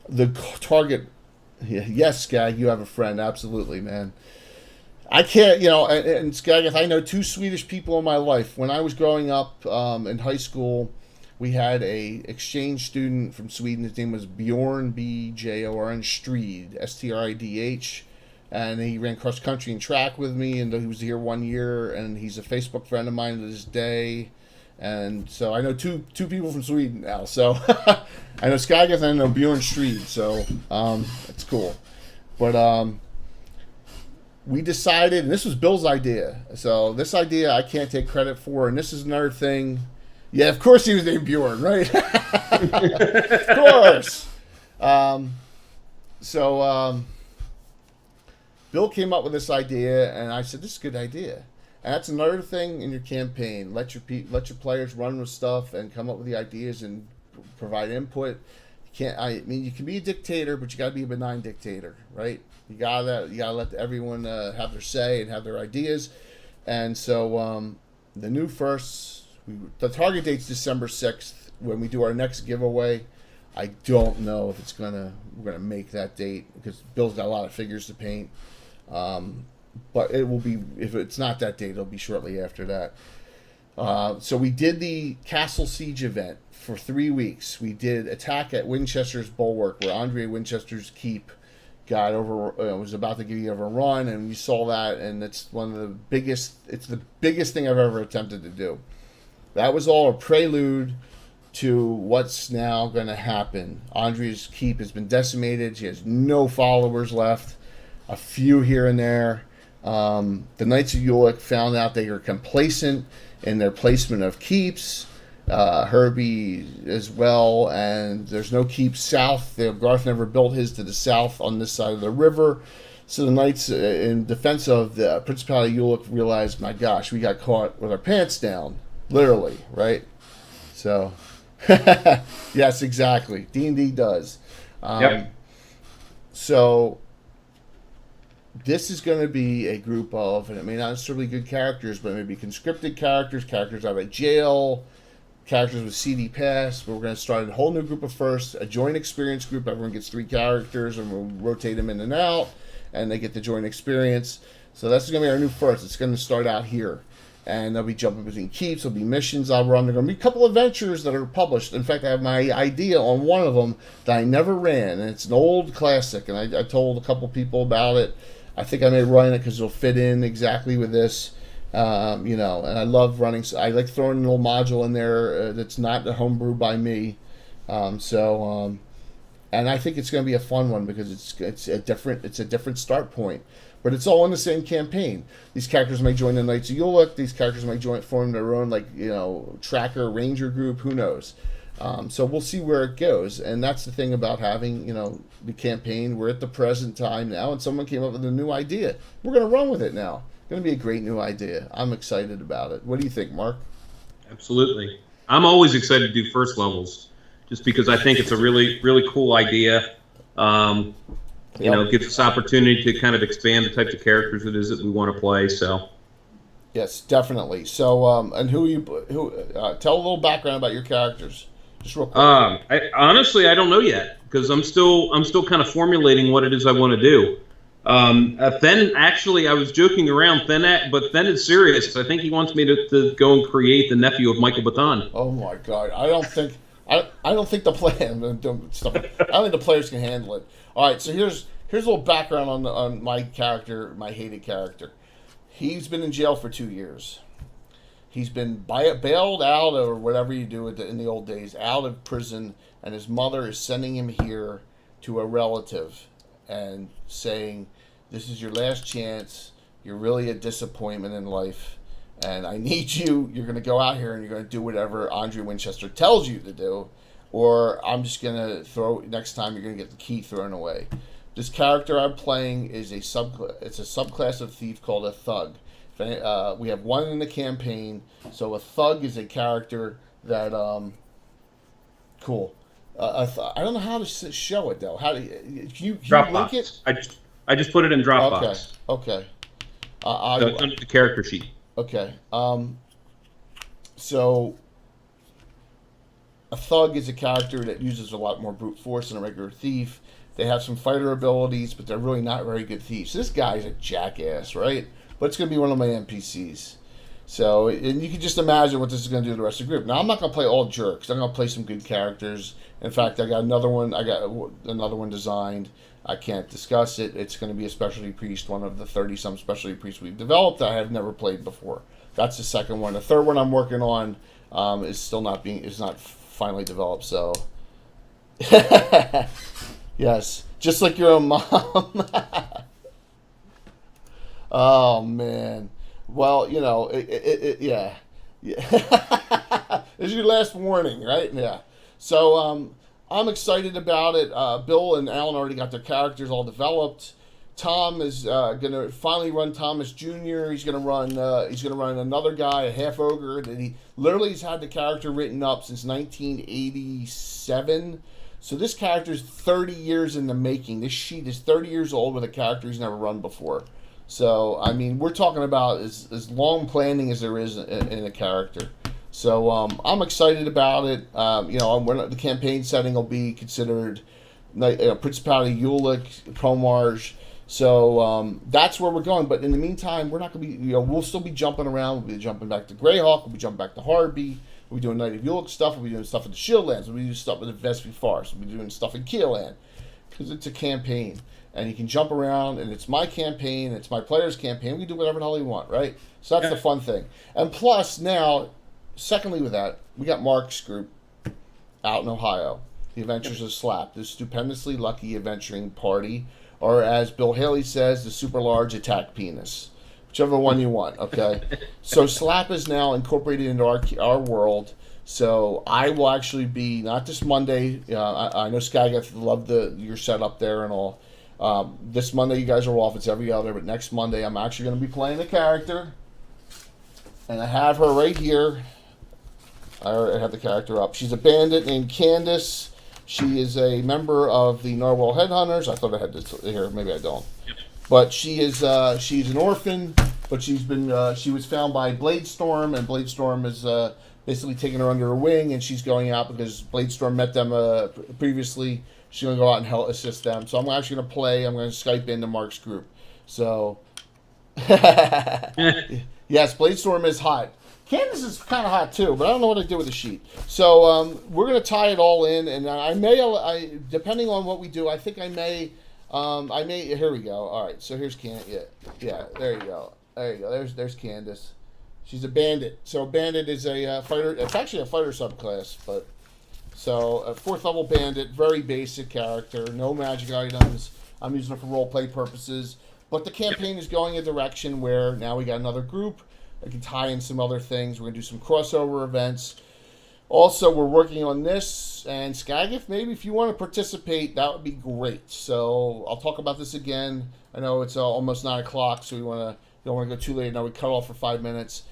The target... Yes, Skag, you have a friend. Absolutely, man. I can't, and Skag, I know two Swedish people in my life. When I was growing up in high school, we had a exchange student from Sweden. His name was Bjorn, B-J-O-R-N, Strid, S-T-R-I-D-H. And he ran cross country and track with me, and he was here 1 year, and he's a Facebook friend of mine to this day. And so I know two people from Sweden now. So I know Skag and I know Bjorn Strid, so it's cool. But we decided, and this was Bill's idea. So this idea I can't take credit for, and this is another thing. Yeah, of course he was named Bjorn, right? Of course. Bill came up with this idea, and I said, "This is a good idea." And that's another thing in your campaign. Let your players run with stuff and come up with the ideas and provide input. You can be a dictator, but you got to be a benign dictator, right? You gotta let everyone have their say and have their ideas. And so the new the target date's December 6th when we do our next giveaway. I don't know if we're gonna make that date, because Bill's got a lot of figures to paint. But it will be, if it's not that date, it'll be shortly after that. So we did the Castle Siege event for 3 weeks. We did Attack at Winchester's Bulwark, where Andrea Winchester's keep was about to give a run, and we saw that, and it's the biggest thing I've ever attempted to do. That was all a prelude to what's now going to happen. Andrea's keep has been decimated. She has no followers left, a few here and there. The Knights of Ulick found out they were complacent in their placement of keeps. Herbie as well, and there's no keep south. Garth never built his to the south on this side of the river. So the Knights, in defense of the Principality of Ulick, realized, my gosh, we got caught with our pants down, literally, right? So, yes, exactly. D&D does. Yep. So this is going to be a group of, and it may not necessarily be good characters, but maybe conscripted characters out of jail, characters with CD pass. We're going to start a whole new group of first, a joint experience group. Everyone gets 3 characters, and we'll rotate them in and out, and they get the joint experience. So that's going to be our new first. It's going to start out here, and they'll be jumping between keeps. There'll be missions I'll run. There'll be a couple adventures that are published. In fact, I have my idea on one of them that I never ran, and it's an old classic, and I told a couple people about it. I think I may run it because it'll fit in exactly with this. And I love running. So I like throwing a little module in there that's not a homebrew by me. And I think it's going to be a fun one because it's a different start point. But it's all in the same campaign. These characters may join the Knights of Ulick. These characters may form their own tracker ranger group. Who knows? So we'll see where it goes. And that's the thing about having the campaign. We're at the present time now, and someone came up with a new idea. We're going to run with it now. Going to be a great new idea. I'm excited about it. What do you think, Mark? Absolutely. I'm always excited to do first levels, just because I think it's a really, really cool idea. It gives us opportunity to kind of expand the types of characters it is that we want to play. So, yes, definitely. So, and tell a little background about your characters, just real quick. I don't know yet, because I'm still kind of formulating what it is I want to do. Then actually, I was joking around. But then it's serious. I think he wants me to go and create the nephew of Michael Baton. Oh my God! I don't think the plan. I don't think the players can handle it. All right, so here's a little background on my character, my hated character. He's been in jail for 2 years. He's been bailed out, or whatever you do in the old days, out of prison, and his mother is sending him here to a relative and saying, "This is your last chance. You're really a disappointment in life, and I need you. You're going to go out here and you're going to do whatever Andre Winchester tells you to do, or I'm just going to next time you're going to get the key thrown away." This character I'm playing is it's a subclass of thief called a thug. We have one in the campaign, so a thug is a character that cool. I don't know how to show it though. How do you link it? I just put it in Dropbox. Okay. So it's under the character sheet. Okay. So a thug is a character that uses a lot more brute force than a regular thief. They have some fighter abilities, but they're really not very good thieves. So this guy's a jackass, right? But it's going to be one of my NPCs. So, and you can just imagine what this is going to do to the rest of the group. Now, I'm not going to play all jerks. I'm going to play some good characters. In fact, I got another one designed. I can't discuss it. It's going to be a specialty priest, one of the 30-some specialty priests we've developed that I have never played before. That's the second one. The third one I'm working on is not finally developed. So, yes, just like your own mom. Oh man, well yeah. This is your last warning, right? Yeah. So I'm excited about it. Bill and Alan already got their characters all developed. Tom is gonna finally run Thomas Jr. He's gonna run another guy, a half ogre that he literally has had the character written up since 1987. So this character is 30 years in the making. This sheet is 30 years old with a character he's never run before. So, I mean, we're talking about as long planning as there is in a character. So, I'm excited about it. The campaign setting will be considered Principality Ulick, Promarge. So, that's where we're going. But in the meantime, we're not going to be, we'll still be jumping around. We'll be jumping back to Greyhawk. We'll be jumping back to Harby. We'll be doing Night of Ulick stuff. We'll be doing stuff in the Shieldlands. We'll be doing stuff in the Vespy Forest. We'll be doing stuff in Keelan. Because it's a campaign. And you can jump around, and it's my campaign, it's my player's campaign. We can do whatever the hell we want, right? So that's the fun thing. And plus, now, secondly with that, we got Mark's group out in Ohio. The Adventures of Slap, the stupendously lucky adventuring party, or as Bill Haley says, the super large attack penis. Whichever one you want, okay? So Slap is now incorporated into our world. So I will actually be, not this Monday, I know Skageth loved your setup there and all. This Monday you guys are off, it's every other, but next Monday I'm actually going to be playing a character, and I have her right here. I have the character up. She's a bandit named Candace. She is a member of the Narwhal Headhunters. I thought I had this here, maybe I don't. But she's an orphan, but she was found by Bladestorm, and Bladestorm is basically taking her under her wing, and she's going out because Bladestorm met them previously. She's going to go out and help assist them. So I'm actually going to play. I'm going to Skype into Mark's group. So, yes, Bladestorm is hot. Candace is kind of hot too, but I don't know what to do with the sheet. So we're going to tie it all in, and I may, depending on what we do, I think I may, here we go. All right, so here's Candace. Yeah, there you go. There you go. There's Candace. She's a bandit. So a bandit is a fighter. It's actually a fighter subclass, but... So, a 4th level bandit, very basic character, no magic items. I'm using it for roleplay purposes. But the campaign is going a direction where now we got another group. I can tie in some other things. We're going to do some crossover events. Also, we're working on this. And Skagith, maybe if you want to participate, that would be great. So, I'll talk about this again. I know it's almost 9 o'clock, so don't want to go too late. Now we cut off for 5 minutes.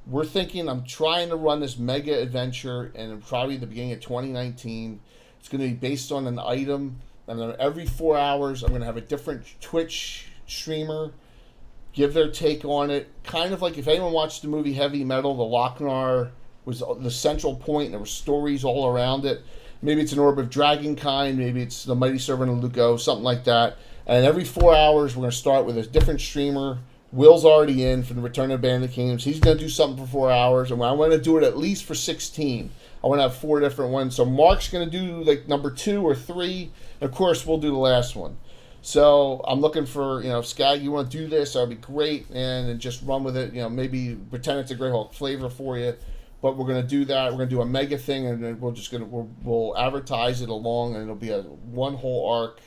We're thinking, I'm trying to run this mega adventure, and probably the beginning of 2019. It's going to be based on an item, and then every 4 hours, I'm going to have a different Twitch streamer give their take on it. Kind of like if anyone watched the movie Heavy Metal, the Lochnar was the central point, and there were stories all around it. Maybe it's an Orb of Dragon kind, maybe it's the Mighty Servant of Luco, something like that. And every 4 hours, we're going to start with a different streamer. Will's already in for the Return of the Bandit Kingdoms. He's going to do something for 4 hours, and I want to do it at least for 16. I want to have 4 different ones. So Mark's going to do like number 2 or 3. And of course, we'll do the last one. So I'm looking for, if Skag, you want to do this, that would be great, and just run with it. Maybe pretend it's a Grey Hulk flavor for you. But we're going to do that. We're going to do a mega thing, and then we'll advertise it along, and it'll be one whole arc,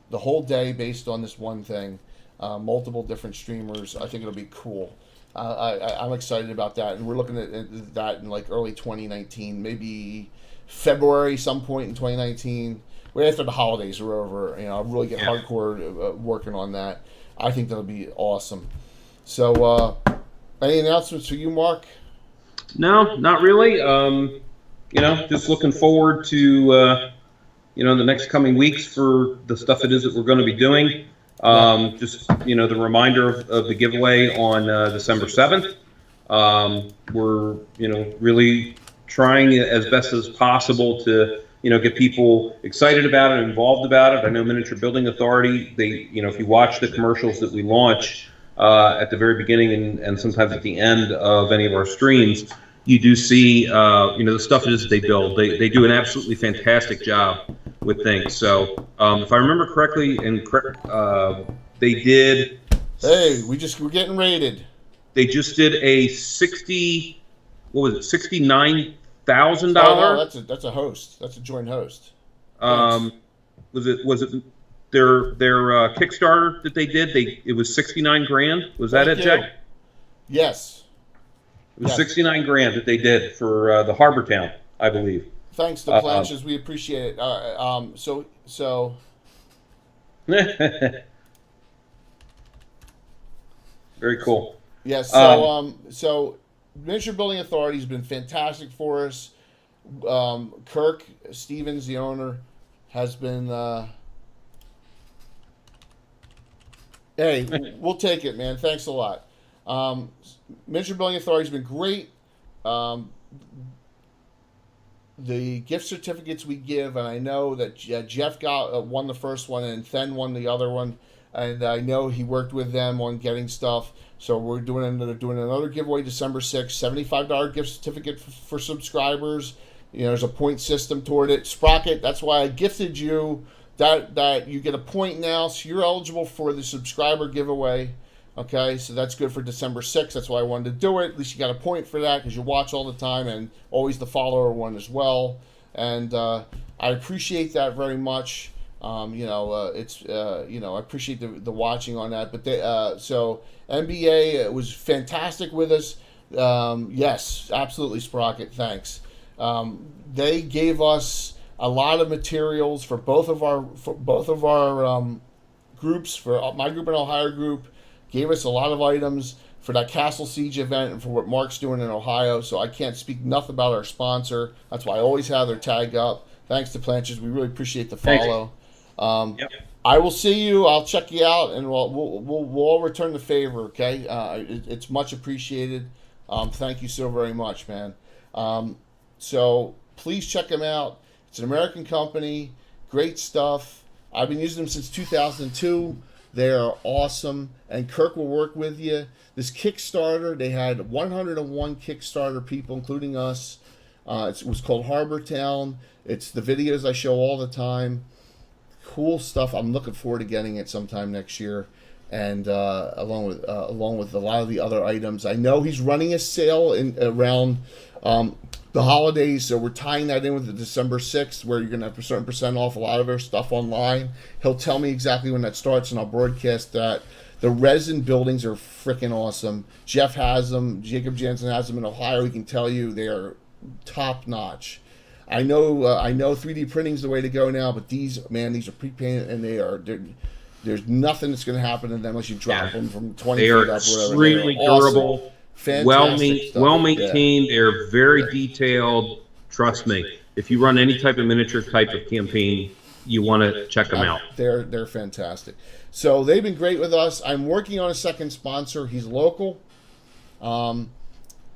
the whole day based on this one thing. Multiple different streamers. I think it'll be cool. I'm excited about that, and we're looking at that in like early 2019, maybe February, some point in 2019. Right after the holidays are over, I'll really get hardcore working on that. I think that'll be awesome. So, any announcements for you, Mark? No, not really. Just looking forward to the next coming weeks for the stuff it is that we're going to be doing. Just the reminder of the giveaway on December 7th. We're really trying as best as possible to get people excited about it, involved about it. I know Miniature Building Authority, they, if you watch the commercials that we launch at the very beginning and sometimes at the end of any of our streams, you do see, the stuff is they build. They do an absolutely fantastic job with things. So if I remember correctly, they did. Hey, we're getting rated. They just did a $69,000. Oh, no, that's a host. That's a joint host. Was it their Kickstarter that they did? It was $69,000. Was that it, Jay? Yes. It was $69,000 that they did for the Harbor Town, I believe. Thanks to Planches, we appreciate it. So. Very cool. Yes. So Miniature Building Authority has been fantastic for us. Kirk Stevens, the owner, has been. Hey, we'll take it, man. Thanks a lot. Miniature Building Authority has been great. The gift certificates we give, and I know that Jeff won the first one, and Then won the other one, and I know he worked with them on getting stuff. So we're doing another giveaway December 6th, $75 gift certificate for subscribers. There's a point system toward it. Sprocket, that's why I gifted you that you get a point now, so you're eligible for the subscriber giveaway. Okay, so that's good for December 6th. That's why I wanted to do it. At least you got a point for that because you watch all the time, and always the follower one as well. And I appreciate that very much. I appreciate the watching on that. But so NBA was fantastic with us. Yes, absolutely, Sprocket. Thanks. They gave us a lot of materials for both of our groups, for my group and Ohio group. Gave us a lot of items for that Castle Siege event and for what Mark's doing in Ohio. So I can't speak enough about our sponsor. That's why I always have their tag up. Thanks to Planches. We really appreciate the follow. Yep. I will see you. I'll check you out, and we'll all return the favor. Okay, it's much appreciated. Thank you so very much, man. So please check them out. It's an American company. Great stuff. I've been using them since 2002. They are awesome, and Kirk will work with you. This Kickstarter, they had 101 Kickstarter people, including us. It was called Harbor Town. It's the videos I show all the time. Cool stuff. I'm looking forward to getting it sometime next year, and along with a lot of the other items. I know he's running a sale around the holidays, so we're tying that in with the December 6th, where you're going to have a certain percent off a lot of our stuff online. He'll tell me exactly when that starts, and I'll broadcast that. The resin buildings are freaking awesome. Jeff has them. Jacob Jansen has them in Ohio. He can tell you they are top notch. I know 3D printing is the way to go now, but these are pre-painted, and there's nothing that's going to happen to them unless you drop them from 20 feet up. They are extremely durable. Awesome. Well maintained. Yeah. They're very detailed. Trust me. If you run any type of miniature type of campaign, you want to check them out. They're fantastic. So they've been great with us. I'm working on a second sponsor. He's local.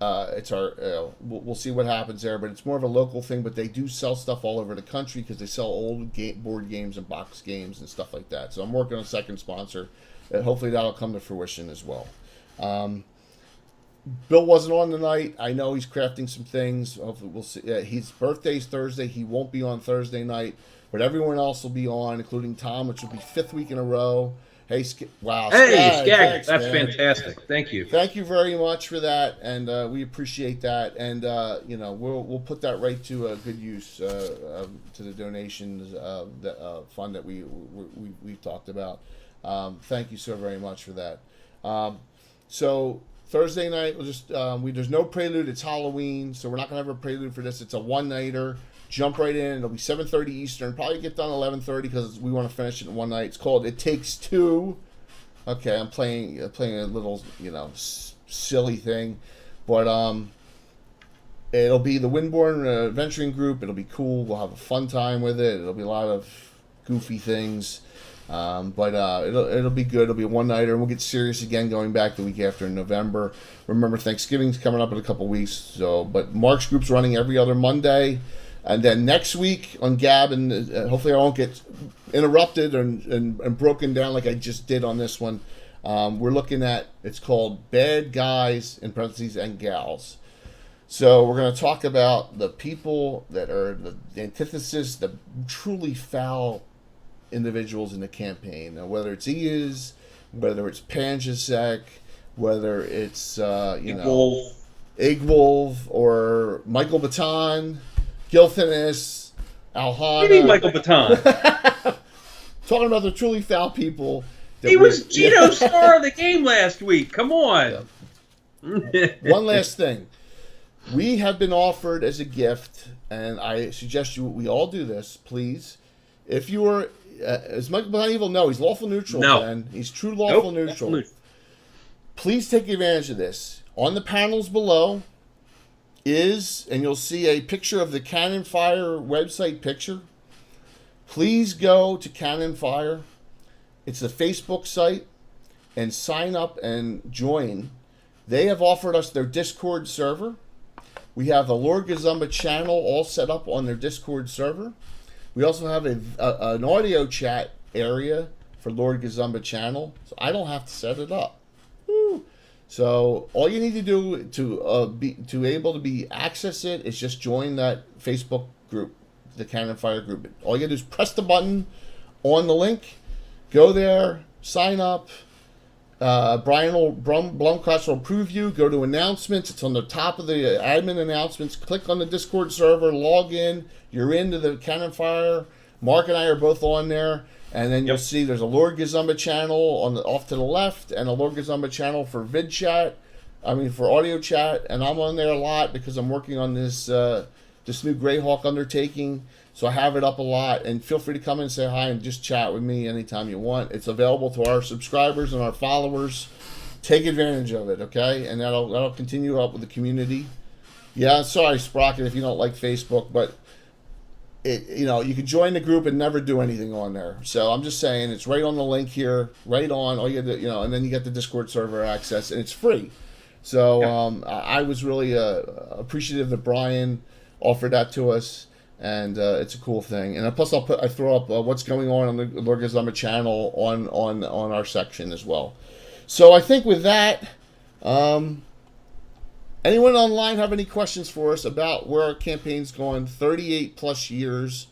it's our we'll see what happens there, but it's more of a local thing. But they do sell stuff all over the country because they sell old board games and box games and stuff like that. So I'm working on a second sponsor. Hopefully that'll come to fruition as well. Bill wasn't on tonight. I know he's crafting some things. Hopefully we'll see. His birthday's Thursday. He won't be on Thursday night, but everyone else will be on, including Tom, which will be 5th week in a row. Hey, wow. Hey, Skag, that's fantastic. Thank you. Thank you very much for that, and we appreciate that. And we'll put that right to good use to the donations fund that we've talked about. Thank you so very much for that. So Thursday night, we'll just there's no prelude. It's Halloween, so we're not gonna have a prelude for this. It's a one-nighter. Jump right in. It'll be 7:30 Eastern. Probably get done 11:30 because we want to finish it in one night. It's called It Takes Two. Okay, I'm playing a little silly thing, but it'll be the Windborne Adventuring Group. It'll be cool. We'll have a fun time with it. It'll be a lot of goofy things, but it'll be good. It'll be a one-nighter, and we'll get serious again going back the week after in November. Remember, Thanksgiving's coming up in a couple weeks. So, but Mark's group's running every other Monday. And then next week on Gabbin, hopefully I won't get interrupted and broken down like I just did on this one. We're looking at, it's called Bad Guys, in parentheses, and Gals. So we're going to talk about the people that are the antithesis, the truly foul individuals in the campaign. Now, whether it's Iaz, whether it's Panjasek, whether it's, Igwolf, or Michael Baton, Gilthanis, Alhana. What do you mean Michael Baton? Talking about the truly foul people. He was Gino's star of the game last week. Come on. Yeah. One last thing. We have been offered as a gift, and I suggest we all do this, please. If you are, is Michael Baton evil? No, he's lawful neutral. No. Ben. He's true lawful neutral. Please take advantage of this. On the panels below, and you'll see a picture of the Cannon Fire website picture. Please go to Cannon Fire. It's a Facebook site, and sign up and join. They have offered us their Discord server. We have a Lord Gazumba channel all set up on their Discord server. We also have an audio chat area for Lord Gazumba channel, so I don't have to set it up. Woo. So all you need to do to able to access it is just join that Facebook group, the Cannon Fire group. All you gotta do is press the button on the link, go there, sign up. Brian Blomkotz will approve you. Go to announcements. It's on the top of the admin announcements. Click on the Discord server, log in. You're into the Cannon Fire. Mark and I are both on there. And then you'll see there's a Lord Gazumba channel off to the left, and a Lord Gazumba channel for for audio chat. And I'm on there a lot because I'm working on this new Greyhawk undertaking. So I have it up a lot, and feel free to come in and say hi and just chat with me anytime you want. It's available to our subscribers and our followers. Take advantage of it, okay? And that'll continue up with the community. Yeah, sorry, Sprocket, if you don't like Facebook, but you can join the group and never do anything on there. So I'm just saying, it's right on the link here, right on. All you got to, and then you get the Discord server access, and it's free. So I was really appreciative that Brian offered that to us, and it's a cool thing. And plus, I throw up what's going on the Lord Gazumba channel on our section as well. So I think with that, anyone online have any questions for us about where our campaign's going? 38 plus years.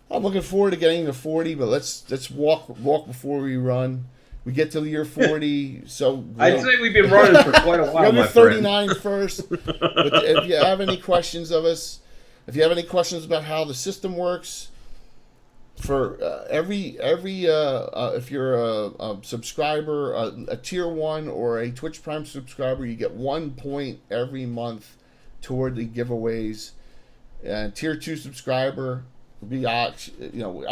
I'm looking forward to getting to 40, but let's walk before we run. We get to the year 40, so I'd say we've been running for quite a while. We're 39 first. But if you have any questions of us, if you have any questions about how the system works, for if you're a subscriber, a tier 1 or a Twitch Prime subscriber, you get 1 point every month toward the giveaways. And tier 2 subscriber will be, I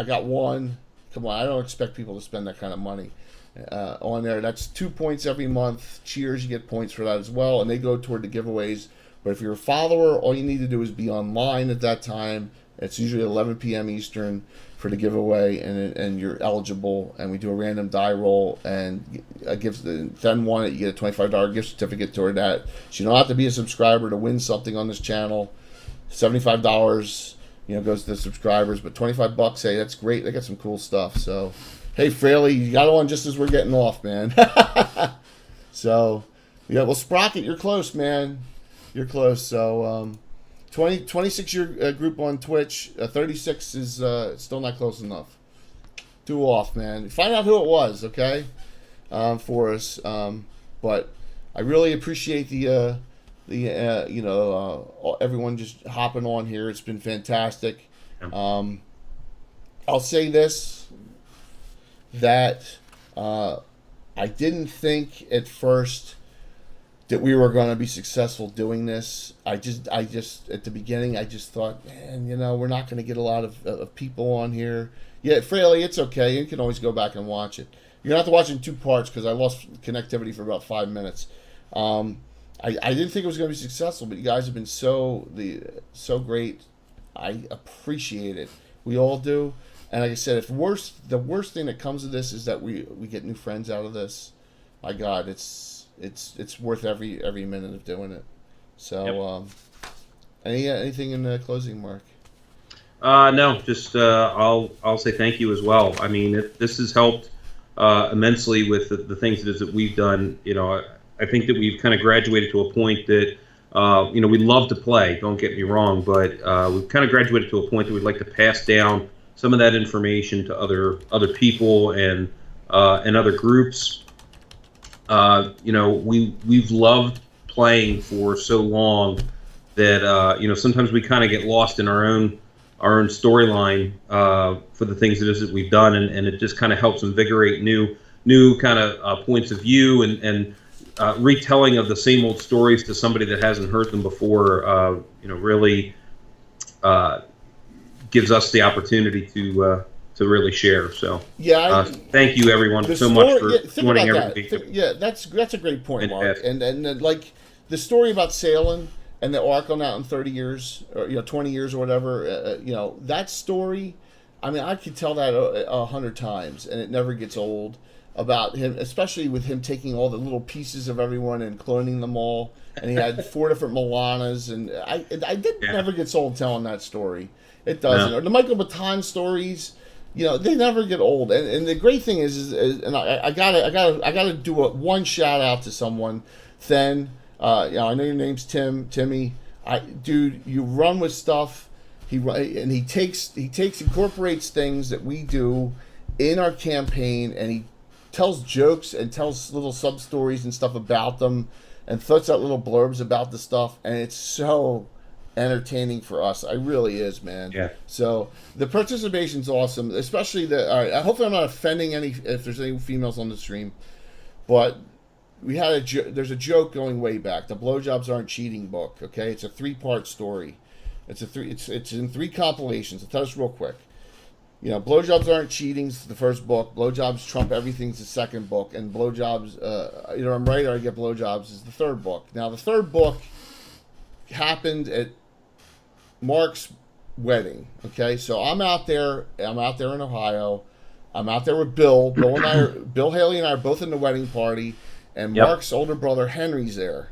got 1. Come on, I don't expect people to spend that kind of money on there. That's 2 points every month. Cheers, you get points for that as well, and they go toward the giveaways. But if you're a follower, all you need to do is be online at that time, It's usually 11 p.m. Eastern for the giveaway, and you're eligible. And we do a random die roll, and then won it. You get a $25 gift certificate toward that. So you don't have to be a subscriber to win something on this channel. $75, goes to the subscribers, but $25, hey, that's great. They got some cool stuff. So, hey, Fraley, you got on just as we're getting off, man. So, yeah, well, Sprocket, you're close, man. You're close. So, 26-year group on Twitch. 36 is still not close enough. 2 off, man. Find out who it was, okay, for us. But I really appreciate everyone just hopping on here. It's been fantastic. I'll say this, that I didn't think at first that we were going to be successful doing this. I just at the beginning, I just thought, man, we're not going to get a lot of people on here. Yeah, Fraley, it's okay. You can always go back and watch it. You're going to have to watch it in 2 parts because I lost connectivity for about 5 minutes. I didn't think it was going to be successful, but you guys have been so great. I appreciate it. We all do. And like I said, the worst thing that comes of this is that we get new friends out of this. My God, it's worth every minute of doing it. So, anything in the closing, Mark? No, just I'll say thank you as well. I mean, this has helped immensely with the things that we've done. I think that we've kind of graduated to a point that we love to play. Don't get me wrong, but we've kind of graduated to a point that we'd like to pass down some of that information to other people and other groups. We've loved playing for so long that sometimes we kind of get lost in our own storyline for the things that we've done, and it just kind of helps invigorate new kind of points of view and retelling of the same old stories to somebody that hasn't heard them before. Really gives us the opportunity to really share. So thank you everyone so much for joining everybody. That's a great point, Mark. And like the story about sailing and the arc on that in 30 years or 20 years or whatever, that story, I mean, I could tell that 100 times and it never gets old, about him, especially with him taking all the little pieces of everyone and cloning them all, and he had 4 different Milanas, and never gets old telling that story. It doesn't. No. Or the Michael Baton stories, they never get old. And the great thing is and I gotta do one shout out to someone. Then, I know your name's Timmy. Dude, you run with stuff. He incorporates things that we do in our campaign, and he tells jokes and tells little sub stories and stuff about them, and throws out little blurbs about the stuff, and it's so entertaining for us. It really is, man. Yeah. So the participation's awesome, especially hopefully I'm not offending if there's any females on the stream, but we had there's a joke going way back. The Blowjobs Aren't Cheating book. Okay, it's a 3-part story. It's in 3 compilations. I'll tell us real quick. Blowjobs Aren't Cheating's the first book. Blowjobs Trump Everything's the second book, and Blowjobs, either I'm right or I get blowjobs is the third book. Now the third book happened at Mark's wedding. Okay, so I'm out there in Ohio. I'm out there with Bill. Bill Haley and I are both in the wedding party, and Mark's older brother Henry's there.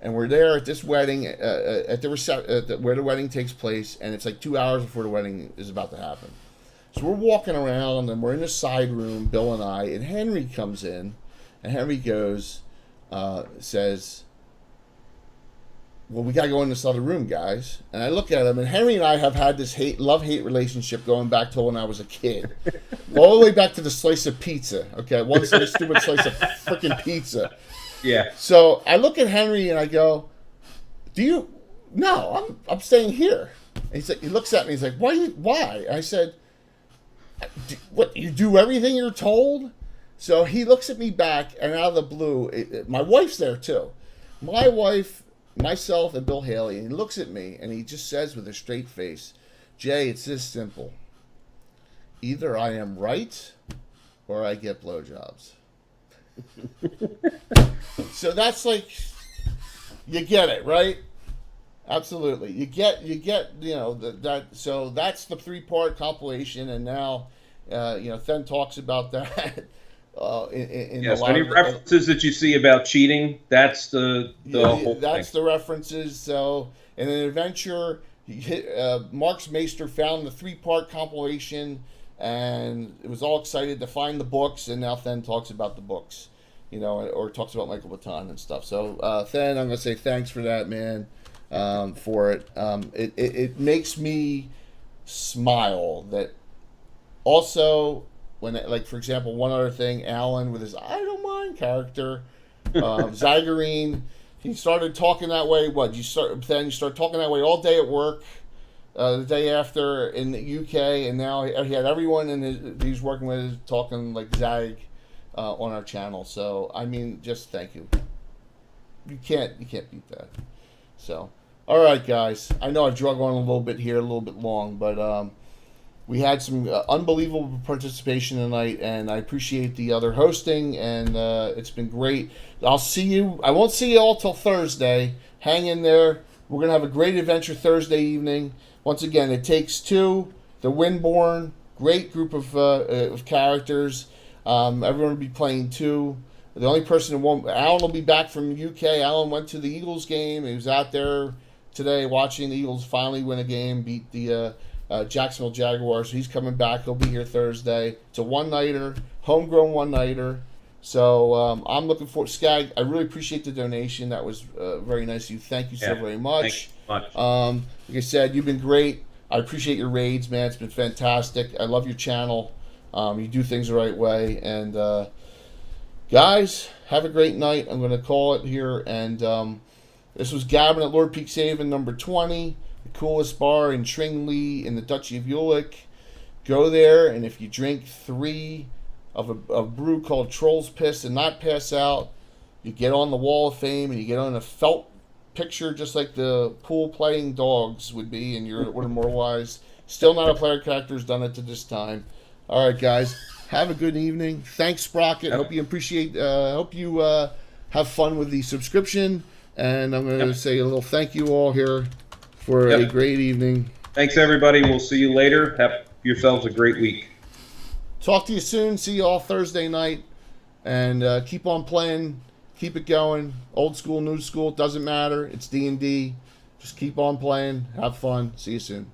And we're there at this wedding, where the wedding takes place, and it's like 2 hours before the wedding is about to happen. So we're walking around, and we're in a side room, Bill and I, and Henry comes in, and Henry says, well, we got to go in this other room, guys. And I look at him, and Henry and I have had this love-hate relationship going back to when I was a kid. All the way back to the slice of pizza, okay? One stupid slice of freaking pizza. Yeah. So I look at Henry, and I go, no, I'm staying here. And he looks at me, he's like, why? I said, what, you do everything you're told? So he looks at me back, and out of the blue, my wife's there too. My wife, myself, and Bill Haley, and he looks at me, and he just says with a straight face, Jay, it's this simple. Either I am right, or I get blowjobs. So that's like, you get it, right? Absolutely. So that's the 3-part compilation, and now, Then talks about that. In Yes, a lot any of references that you see about cheating, that's the whole that's thing. the references. So in an adventure, Mark's Maester found the 3-part compilation, and it was all excited to find the books, and now Then talks about the books, or talks about Michael Baton and stuff. So Then, I'm gonna say thanks for that, man, for it. It makes me smile that also when, like, for example, one other thing, Alan with his "I don't mind" character, Zygarine, he started talking that way. Then you start talking that way all day at work. The day after in the UK, and now he had everyone he's working with talking like Zag on our channel. So I mean, just thank you. You can't beat that. So, all right, guys. I know I've drug on a little bit here, a little bit long, but we had some unbelievable participation tonight, and I appreciate the other hosting, and it's been great. I'll see you. I won't see you all till Thursday. Hang in there. We're going to have a great adventure Thursday evening. Once again, It Takes Two, The Windborn, great group of characters. Everyone will be playing 2. The only person who won't... Alan will be back from UK. Alan went to the Eagles game. He was out there today watching the Eagles finally win a game, beat the Jacksonville Jaguars. He's coming back. He'll be here Thursday. It's a one-nighter, homegrown one-nighter. So I'm looking for Skag. I really appreciate the donation. That was very nice of you. Thank you so very much. Thank you much. Like I said, you've been great. I appreciate your raids, man. It's been fantastic. I love your channel. You do things the right way. And guys, have a great night. I'm going to call it here. And this was Gabbin at Lord Peakshaven, number 20. The coolest bar in Tringley in the Duchy of Ulick. Go there, and if you drink 3 of a brew called Troll's Piss and not pass out, you get on the Wall of Fame, and you get on a felt picture just like the pool playing dogs would be, and you're immortalized. Still not a player character who's done it to this time. All right, guys, have a good evening. Thanks, Sprocket. I hope you appreciate. Hope you have fun with the subscription, and I'm going to say a little thank you all here for a great evening. Thanks, everybody. We'll see you later. Have yourselves a great week. Talk to you soon. See you all Thursday night. And keep on playing. Keep it going. Old school, new school, it doesn't matter. It's D&D. Just keep on playing. Have fun. See you soon.